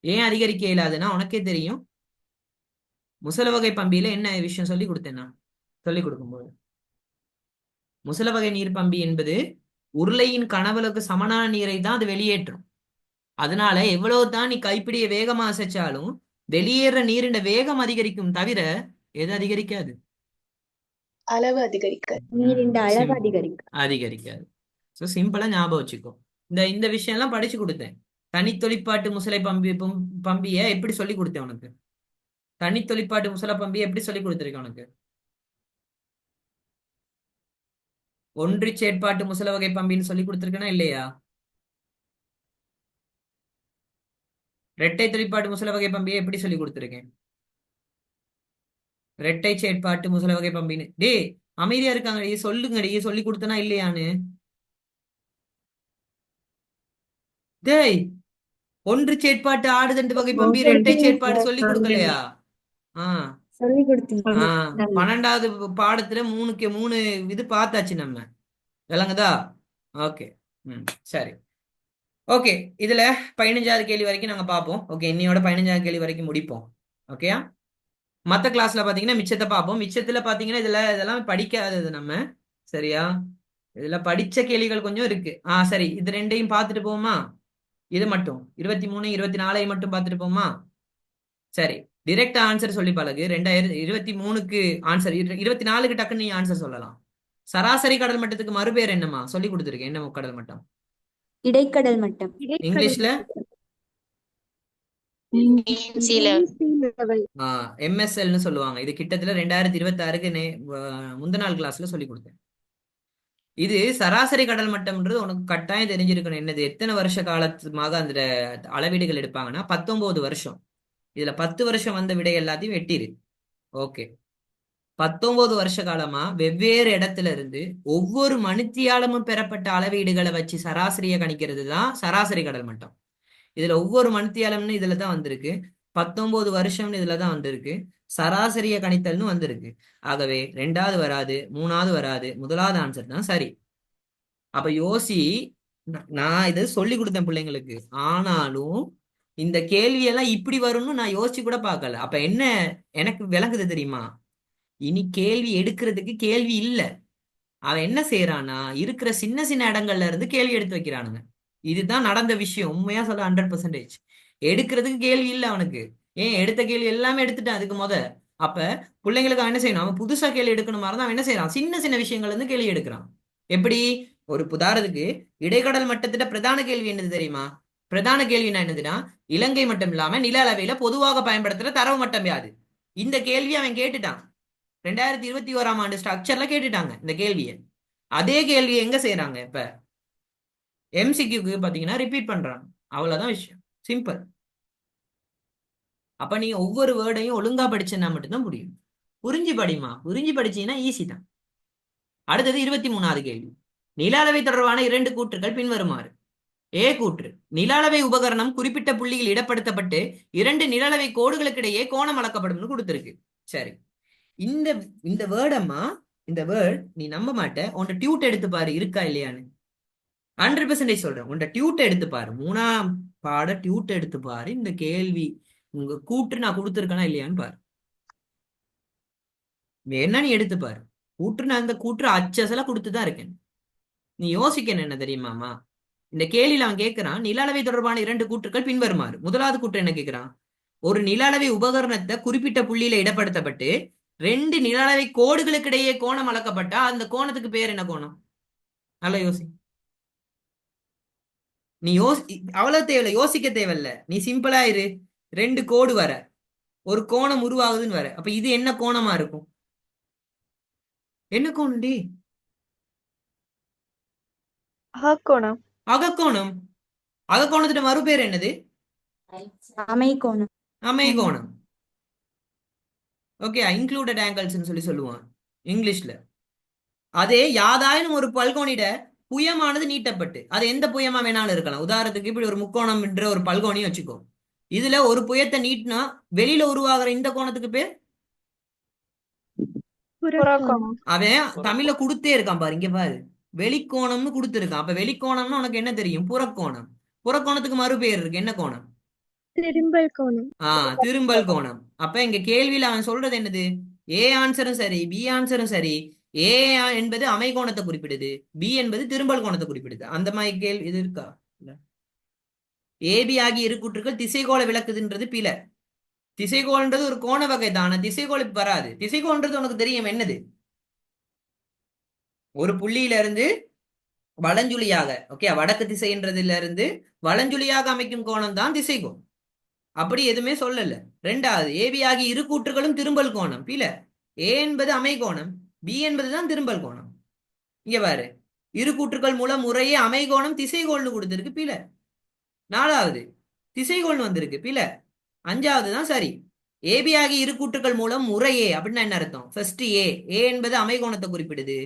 ஏன் அதிகரிக்க இயலாதுன்னா, உனக்கே தெரியும், முசல வகை பம்பியில என்ன விஷயம் சொல்லி கொடுத்தேன்னா, சொல்லி கொடுக்கும்போது முசல வகை நீர் பம்பி என்பது உருளையின் கனவுகளுக்கு சமனான நீரை தான் அது வெளியேற்றும். அதனால எவ்வளவு தான் நீ கைப்பிடிய வேகமா அசைச்சாலும் வெளியேற நீரின் வேகம் அதிகரிக்கும், தவிர எது அதிகரிக்காது? அளவு அதிகரிக்காது. அதிகரிக்காது. சோ சிம்பிளா ஞாபகம் வச்சுக்கோ. இந்த விஷயம் எல்லாம் படிச்சு கொடுத்தேன். தனித்தொழிப்பாட்டு முசலை பம்பிய எப்படி சொல்லி கொடுத்தேன் உனக்கு? தனித்தொழிப்பாட்டு முசல பம்பியை எப்படி சொல்லி கொடுத்திருக்கேன் உனக்கு? ஒன்றி செயற்பாட்டு முசல வகை பம்பின்னு சொல்லி கொடுத்திருக்கேனா இல்லையா? இரட்டை தொழிற்பாட்டு முசல வகை பம்பியை எப்படி சொல்லி கொடுத்திருக்கேன்? இரட்டை செயற்பாட்டு முசல வகை பம்பின்னு. டே அமைதியா இருக்காங்க, சொல்லுங்கடி, சொல்லி கொடுத்தனா இல்லையான்னு. டேய், ஒன்று செயற்பாட்டு ஆடுதண்டு வகை பம்பி இரட்டை செயற்பாடு சொல்லி கொடுக்கலையா? சொல்லி கொடுத்தீங்க. 12வது பாடத்துல 3 இது பார்த்தாச்சு நம்ம, விளங்குதா? ஓகே, சரி. ஓகே, இதுல 15வது கேள்வி வரைக்கும் நாங்க பார்ப்போம். ஓகே, இன்னையோட 15வது கேள்வி வரைக்கும் முடிப்போம். ஓகேயா? மத்த கிளாஸ்ல பாத்தீங்கன்னா மிச்சத்தை பார்ப்போம். மிச்சத்துல பாத்தீங்கன்னா இதெல்லாம் படிக்காதது நம்ம. சரியா? இதுல படிச்ச கேள்விகள் கொஞ்சம் இருக்கு. சரி, இது ரெண்டையும் பார்த்துட்டு போவோமா? இது மட்டும் 23 24 மட்டும் பார்த்துட்டு போமா? சரி, டிரெக்ட் ஆன்சர் சொல்லி பழகு. 2023க்கு ஆன்சர், 24க்கு டக்குன்னு நீ ஆன்சர் சொல்லலாம். சராசரி கடல் மட்டத்துக்கு மறுபேர் என்னமா சொல்லி கொடுத்துருக்கேன்? என்ன கடல் மட்டம் இடைக்கடல் மட்டம். இங்கிலீஷ்ல? sea level. எம்எஸ்எல்னு சொல்லுவாங்க. இது கிட்டத்தட்ட 2026க்கு முந்த நாள் கிளாஸ்ல சொல்லி கொடுத்தேன். இது சராசரி கடல் மட்டம்ன்றது உனக்கு கட்டாயம் தெரிஞ்சிருக்கணும். என்னது, எத்தனை வருஷ காலத்துமாக அந்த அளவீடுகள் எடுப்பாங்கன்னா 19 வருஷம். இதுல 10 வருஷம் வந்த விடை எல்லாத்தையும் வெட்டிரு. ஓகே, 19 வருஷ காலமா வெவ்வேறு இடத்துல இருந்து ஒவ்வொரு மணித்தியாலமும் பெறப்பட்ட அளவீடுகளை வச்சு சராசரியை கணிக்கிறது தான் சராசரி கடல் மட்டம். இதுல ஒவ்வொரு மணித்தியாலம்னு இதுல தான் வந்திருக்கு, 19 வருஷம்னு இதுல தான் வந்திருக்கு, சராசரிய கணித்தல்னு வந்திருக்கு. ஆகவே 2வது வராது, 3வது வராது, முதலாவது ஆன்சர் தான் சரி. அப்ப யோசி, நான் இது சொல்லி கொடுத்தேன் பிள்ளைங்களுக்கு. ஆனாலும் இந்த கேள்வியெல்லாம் இப்படி வரும்னு நான் யோசிச்சு கூட பார்க்கல. அப்ப என்ன எனக்கு விளங்குது தெரியுமா? இனி கேள்வி எடுக்கிறதுக்கு கேள்வி இல்ல. அவன் என்ன செய்யறானா, இருக்கிற சின்ன சின்ன இடங்கள்ல இருந்து கேள்வி எடுத்து வைக்கிறானுங்க. இதுதான் நடந்த விஷயம். உண்மையா சொல்ல 100% எடுக்கிறதுக்கு கேள்வி இல்ல அவனுக்கு. ஏன், எடுத்த கேள்வி எல்லாமே எடுத்துட்டான் அதுக்கு அப்ப பிள்ளைங்களுக்கு அவன் என்ன செய்யணும்? அவன் புதுசா கேள்வி எடுக்கணும் மாதிரி அவன் என்ன செய்யறான்? சின்ன சின்ன விஷயங்கள்ல இருந்து கேள்வி எடுக்கிறான். எப்படி? ஒரு உதாரணத்துக்கு இடைக்கடல் மட்டத்திட்ட பிரதான கேள்வி என்னது தெரியுமா? பிரதான கேள்வினா என்னதுன்னா, இலங்கை மட்டும் இல்லாம நில அளவையில பொதுவாக பயன்படுத்துற தரவு மட்டம் யாது? இந்த கேள்வி அவன் கேட்டுட்டான். 2021ஆம் ஆண்டு ஸ்ட்ரக்சர்ல கேட்டுட்டாங்க இந்த கேள்வியை. அதே கேள்வியை எங்க செய்யறாங்க இப்ப? எம்சிக்யூக்கு பாத்தீங்கன்னா ரிப்பீட் பண்றாங்க. அவ்வளவுதான் விஷயம், சிம்பிள். அப்ப நீங்க ஒவ்வொரு வேர்டையும் ஒழுங்கா படிச்சா மட்டும்தான் புரியும். புரிஞ்சு படிமா, புரிஞ்சு படிச்சீங்கன்னா ஈஸி தான். அடுத்தது 23வது கேள்வி. நில அளவை தொடர்பான 2 கூற்றுகள் பின்வருமாறு. ஏ கூற்று, நில அளவை உபகரணம் குறிப்பிட்ட புள்ளியில் இடப்படுத்தப்பட்டு 2 நில அளவை கோடுகளுக்கிடையே கோணம் அளக்கப்படும் கொடுத்திருக்கு. சரி, இந்த வேர்டம்மா, இந்த வேர்ட் நீ நம்ப மாட்ட. உன்ட டியூட் எடுத்து பாரு, இருக்கா இல்லையான்னு. 100% சொல்றேன். உன்ட டியூட் எடுத்து பாரு, 3ஆம் பாட டியூட் எடுத்து பாரு. இந்த கேள்வி உங்க கூற்று நான் கொடுத்துருக்கேனா இல்லையான்னு பாரு. என்ன நீ எடுத்து பாரு. கூற்று நான் அந்த கூற்று அச்சசல கொடுத்துதான் இருக்கேன். நீ யோசிக்கணும் என்ன தெரியுமாமா? இந்த கேள்வியில அவன் கேட்கிறான், நில அளவை தொடர்பான 2 கூற்றுக்கள் பின்வருமாறு. முதலாவது கூற்று என்ன கேட்கிறான்? ஒரு நில அளவை உபகரணத்தை குறிப்பிட்ட புள்ளியில இடப்படுத்தப்பட்டு 2 நில அளவை கோடுகளுக்கு இடையே கோணம் அளக்கப்பட்டா அந்த கோணத்துக்கு பேர் என்ன கோணம்? நல்லா யோசி. நீ அவ்வளவு தேவையில்ல, யோசிக்க தேவையில்ல. நீ சிம்பிளா இரு. 2 கோடு வர ஒரு கோணம் உருவாகுதுன்னு வர. அப்ப இது என்ன கோணமா இருக்கும்? என்ன கோணம் டி? அகக்கோணம். அகக்கோணம். அகக்கோணத்துக்கு மறுபேர் என்னது? அமைகோணம். அமைகோணம். ஓகே, இன்க்ளூடட் ஆங்கிள்ஸ் சொல்லி சொல்லுவான் இங்கிலீஷ்ல. அதே யாதாயினும் ஒரு பல்கோணிட புயமானது நீட்டப்பட்டு, அது எந்த புயமா வேணாலும் இருக்கலாம். உதாரணத்துக்கு இப்படி ஒரு முக்கோணம் என்ற ஒரு பல்கோணி வச்சுக்கோ. இதுல ஒரு புயத்தை நீட்டினா வெளியில உருவாகிற இந்த கோணத்துக்கு பேர் புறக்கோணம். அவன் தமிழ்ல கொடுத்தே இருக்கான் பாரு, இங்க பாரு, வெளிக்கோணம்னு கொடுத்துருக்கான். அப்ப வெளிக்கோணம்னு உனக்கு என்ன தெரியும்? புறக்கோணம். புறக்கோணத்துக்கு மறுபெயர் இருக்கு, என்ன கோணம்? திரும்பல் கோணம். திரும்பல் கோணம். அப்ப இங்க கேள்வியில அவன் சொல்றது என்னது? ஏ ஆன்சரும் சரி, பி ஆன்சரும் சரி. ஏ என்பது அமைகோணத்தை குறிப்பிடுது, பி என்பது திரும்பல் கோணத்தை குறிப்பிடுது. அந்த மாதிரி கேள்வி இது இருக்கா? ஏபி ஆகிய இரு கூற்றுக்கள் திசைகோள விளக்குதுன்றது பில. திசைகோள்ன்றது ஒரு கோண வகை தானே, திசைகோள் வராது. திசைகோள்ன்றது உனக்கு தெரியும் என்னது? ஒரு புள்ளியில இருந்து வலஞ்சுழியாக, ஓகே, வடக்கு திசைன்றதுல இருந்து வலஞ்சுழியாக அமைக்கும் கோணம் தான் திசைகோள். அப்படி எதுவுமே சொல்லல. 2வது, ஏபி ஆகிய இரு கூற்றுகளும் திரும்பல் கோணம் பில. ஏ என்பது அமைகோணம், பி என்பதுதான் திரும்பல் கோணம். இங்க பாரு, இரு கூற்றுக்கள் மூலம் முறையே அமைகோணம் திசைகோள்னு கொடுத்திருக்கு பில. 4வது, திசைகோள்னு வந்திருக்கு பில. 5வது தான் சரி. ஏபி ஆகிய இரு கூற்றுக்கள் மூலம் முறையே அப்படின்னா என்ன அர்த்தம்? ஃபர்ஸ்ட் ஏ என்பது அமைகோணத்தை குறிப்பிடுது,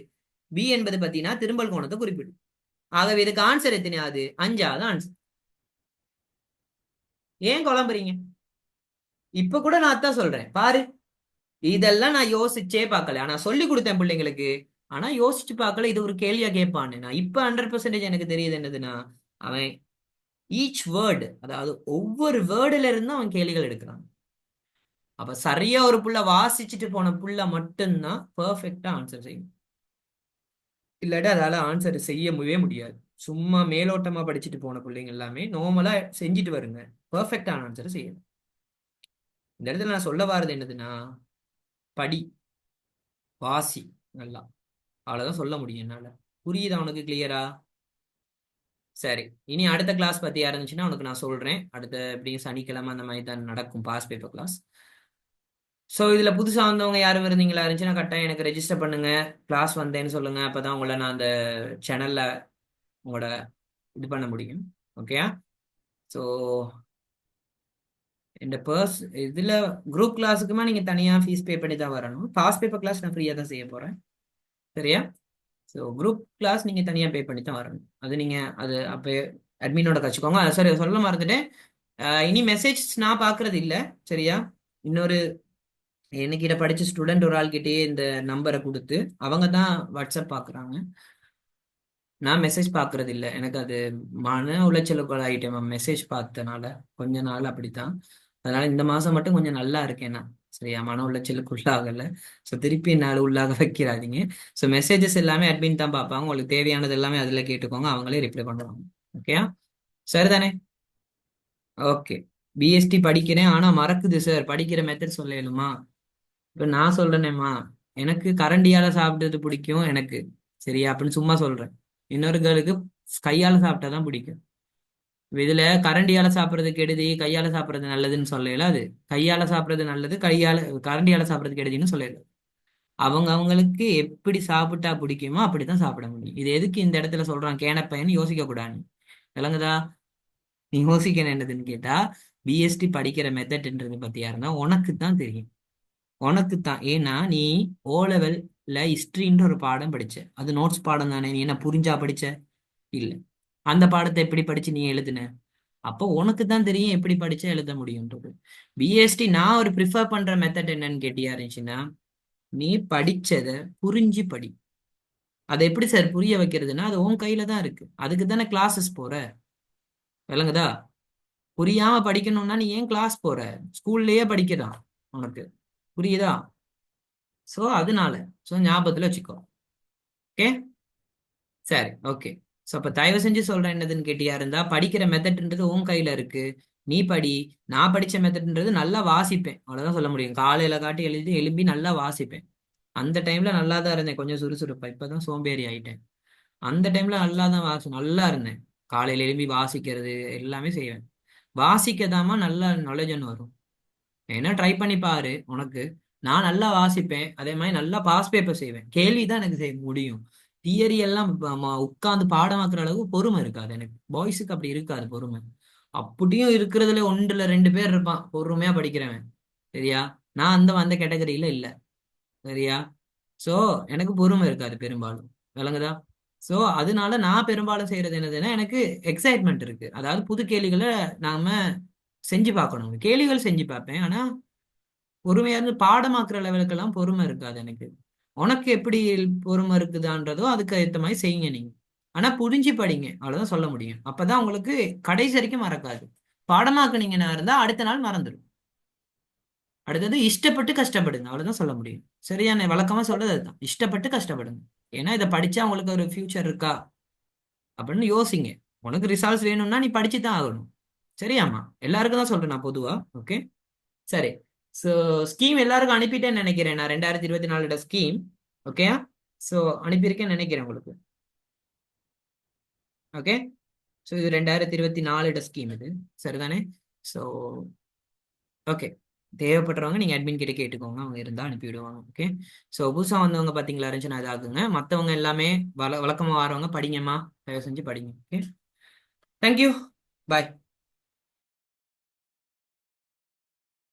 பி என்பது பாத்தீங்கன்னா திரும்பல் கோணத்தை குறிப்பிடுது. ஆகவே இதுக்கு ஆன்சர் எத்தனையாவது? 5வது ஆன்சர். ஏன் குழம்புறீங்க? இப்ப கூட நான் அதான் சொல்றேன் பாரு. இதெல்லாம் நான் யோசிச்சே பார்க்கல. ஆனா சொல்லி கொடுத்தேன் பிள்ளைங்களுக்கு. ஆனா யோசிச்சு பார்க்கல இது ஒரு கேள்வியா கேட்பான்னு. நான் இப்ப 100% எனக்கு தெரியுது என்னதுன்னா, அவன் ஈச் வேர்டு, அதாவது ஒவ்வொரு வேர்டுல இருந்தும் அவன் கேள்விகள் எடுக்கிறான். அப்ப சரியா ஒரு புள்ள வாசிச்சுட்டு போன புள்ள மட்டும்தான் பெர்ஃபெக்டா ஆன்சர் செய்யும். இல்லாட்டி அதால ஆன்சர் செய்யவே முடியாது. சும்மா மேலோட்டமா படிச்சுட்டு போன பிள்ளைங்க எல்லாமே நார்மலா செஞ்சுட்டு வருங்க, பெர்ஃபெக்டான ஆன்சர் செய்யணும். இந்த இடத்துல நான் சொல்ல வர்றது என்னதுன்னா, படி, வாசி நல்லா, அவ்வளவுதான் சொல்ல முடியும் என்னால. புரியுதா உனக்கு? கிளியரா? சரி, இனி அடுத்த கிளாஸ் பத்தி இருந்துச்சுன்னா உனக்கு நான் சொல்றேன். அடுத்த எப்படியும் சனிக்கிழமை அந்த மாதிரி தான் நடக்கும் பாஸ் பேப்பர் கிளாஸ். ஸோ இதுல புதுசா வந்தவங்க யாரும் இருந்தீங்களா இருந்துச்சுன்னா கட்டாயம் எனக்கு ரெஜிஸ்டர் பண்ணுங்க. கிளாஸ் வந்தேன்னு சொல்லுங்க, அப்பதான் உங்களை நான் அந்த சேனல்ல உங்களோட இது பண்ண முடியும். ஓகேயா? ஸோ இந்த இதுல குரூப் கிளாஸுக்குமா நீங்க தனியா ஃபீஸ் பே பண்ணி தான் வரணும். பாஸ் பேப்பர் கிளாஸ் நான் ஃப்ரீயா தான் செய்ய போறேன். சரியா? ஸோ குரூப் கிளாஸ் நீங்க தனியா பே பண்ணி தான் வரணும். அது நீங்க அது அப்போ அட்மினோட கற்றுக்கோங்க. சரி, சொல்ல மறந்துட்டேன். இனி மெசேஜ் நான் பாக்குறது இல்ல. சரியா? இன்னொரு என்கிட்ட படிச்ச ஸ்டூடெண்ட் ஒரு ஆள்கிட்டயே இந்த நம்பரை கொடுத்து அவங்க தான் வாட்ஸ்அப் பாக்குறாங்க. நான் மெசேஜ் பாக்குறது இல்ல. எனக்கு அது மன உளைச்சலுக்குள் ஆயிட்டேன் மெசேஜ் பார்த்தனால. கொஞ்ச நாள் அப்படித்தான். அதனால இந்த மாசம் மட்டும் கொஞ்சம் நல்லா இருக்கேன் நான். சரியா? மன உளைச்சலுக்கு உள்ளாகல. ஸோ திருப்பி என்னால் உள்ளாக வைக்கிறாதீங்க. ஸோ மெசேஜஸ் எல்லாமே அட்மின் தான் பார்ப்பாங்க. உங்களுக்கு தேவையானது எல்லாமே அதுல கேட்டுக்கோங்க, அவங்களே ரிப்ளை பண்ணுவாங்க. ஓகேயா? சரிதானே? ஓகே. பிஎஸ்டி படிக்கிறேன் ஆனா மறக்குது சார், படிக்கிற மெத்தட் சொல்லலுமா? இப்ப நான் சொல்றேனேம்மா, எனக்கு கரண்டியால சாப்பிட்டது பிடிக்கும் எனக்கு. சரியா? அப்படின்னு சும்மா சொல்றேன். இன்னொருகளுக்கு கையால சாப்பிட்டாதான் பிடிக்கும். இதுல கரண்டியால சாப்பிட்றது கெடுதி, கையால சாப்பிட்றது நல்லதுன்னு சொல்லல. அது கையால சாப்பிட்றது நல்லது, கரண்டியால சாப்பிட்றது கெடுதின்னு சொல்லல. அவங்க அவங்களுக்கு எப்படி சாப்பிட்டா பிடிக்குமோ அப்படித்தான் சாப்பிட முடியும். இது எதுக்கு இந்த இடத்துல சொல்றான் கேனப்பையன்னு யோசிக்க கூடாது. விளங்குதா? நீ யோசிக்கணும் என்னதுன்னு கேட்டா, பிஎஸ்டி படிக்கிற மெத்தட்ன்றது பத்தியா இருந்தா உனக்கு தான் தெரியும். உனக்கு தான். ஏன்னா நீ ஓ லெவல்ல ஹிஸ்டரின்ற ஒரு பாடம் படிச்ச, அது நோட்ஸ் பாடம் தானே. நீ என்ன புரிஞ்சா படிச்ச? இல்ல. அந்த பாடத்தை எப்படி படிச்சு நீ எழுதுன? அப்போ உனக்கு தான் தெரியும் எப்படி படிச்சா எழுத முடியும்ன்றது. பிஎஸ்டி நான் ஒரு ப்ரிஃபர் பண்ற மெத்தட் என்னன்னு கேட்டியா இருந்துச்சுன்னா, நீ படிச்சதை புரிஞ்சு படி. அதை எப்படி சார் புரிய வைக்கிறதுன்னா, அது உன் கையில தான் இருக்கு. அதுக்கு தானே கிளாஸஸ் போற. விளங்குதா? புரியாம படிக்கணும்னா நீ ஏன் கிளாஸ் போற? ஸ்கூல்லயே படிக்கிறான் உனக்கு. புரியுதா? சோ அதனால ஞாபகத்துல வச்சுக்கோ. ஓகே? சரி, ஓகே. ஸோ அப்போ தயவு செஞ்சு சொல்றேன் என்னதுன்னு கேட்டியா இருந்தா, படிக்கிற மெத்தட்ன்றது உன் கையில இருக்கு. நீ படி. நான் படிச்ச மெத்தட்ன்றது நல்லா வாசிப்பேன், அவ்வளவுதான் சொல்ல முடியும். காலையில காட்டி எழும்பி நல்லா வாசிப்பேன். அந்த டைம்ல நல்லா தான் இருந்தேன், கொஞ்சம் சுறுசுறுப்பா. இப்பதான் சோம்பேறி ஆயிட்டேன். அந்த டைம்ல நல்லா தான் நல்லா இருந்தேன். காலையில எழும்பி வாசிக்கிறது எல்லாமே செய்வேன். வாசிக்கதாமா நல்லா நாலேஜ் வரும். ஏன்னா ட்ரை பண்ணி பாரு உனக்கு. நான் நல்லா வாசிப்பேன், அதே மாதிரி நல்லா பாஸ் பேப்பர் செய்வேன். கேள்விதான் எனக்கு செய்ய முடியும். தியரி எல்லாம் உட்கார்ந்து பாடமாக்குற அளவுக்கு பொறுமை இருக்காது எனக்கு. பாய்ஸுக்கு அப்படி இருக்காது பொறுமை. அப்படியும் இருக்கிறதுல 1-2 பேர் இருப்பான் பொறுமையா படிக்கிறவன். சரியா? நான் அந்த கேட்டகரியில இல்ல. சரியா? சோ எனக்கு பொறுமை இருக்காது பெரும்பாலும். விளங்குதா? சோ அதனால நான் பெரும்பாலும் செய்யறது என்னதுன்னா, எனக்கு எக்ஸைட்மெண்ட் இருக்கு. அதாவது புது கேள்விகளை நாம செஞ்சு பார்க்கணும். கேள்விகள் செஞ்சு பார்ப்பேன், ஆனா பொறுமையா இருந்து பாடமாக்குற லெவலுக்கெல்லாம் பொறுமை இருக்காது எனக்கு. உனக்கு எப்படி பொறுமை இருக்குதான்றதோ அதுக்கு ஏற்ற மாதிரி செய்யுங்க நீங்க. ஆனா புரிஞ்சு படிங்க, அவ்வளவுதான் சொல்ல முடியும். அப்பதான் உங்களுக்கு கடைசி வரைக்கும் மறக்காது. பாடமாக்குனீங்கன்னா இருந்தா அடுத்த நாள் மறந்துடும். அடுத்தது இஷ்டப்பட்டு கஷ்டப்படுங்க, அவ்வளவுதான் சொல்ல முடியும். சரியான வழக்கமா சொல்றது அதுதான், இஷ்டப்பட்டு கஷ்டப்படுங்க. ஏன்னா இதை படிச்சா உங்களுக்கு ஒரு ஃபியூச்சர் இருக்கா அப்படின்னு யோசிங்க. உனக்கு ரிசல்ட்ஸ் வேணும்னா நீ படிச்சு தான் ஆகணும். சரியாமா? எல்லாருக்கும் தான் சொல்றேன் நான் பொதுவா. ஓகே, சரி. ஸோ ஸ்கீம் எல்லாருக்கும் அனுப்பிட்டேன்னு நினைக்கிறேன் நான், 2024 ஸ்கீம். ஓகே, ஸோ அனுப்பியிருக்கேன்னு நினைக்கிறேன் உங்களுக்கு. ஓகே, ஸோ இது 2024 ஸ்கீம் இது. சரிதானே? ஸோ ஓகே, தேவைப்படுறவங்க நீங்க அட்மின் கிட்ட கேட்டுக்கோங்க, அவங்க இருந்தா அனுப்பி விடுவாங்க. ஓகே, ஸோ புதுசா வந்தவங்க பாத்தீங்களா இருந்துச்சுன்னா இதாகுங்க. மற்றவங்க எல்லாமே வழக்கமா வரவங்க படிங்கம்மா, தயவு செஞ்சு படிங்க. ஓகே, தேங்க்யூ, பாய்.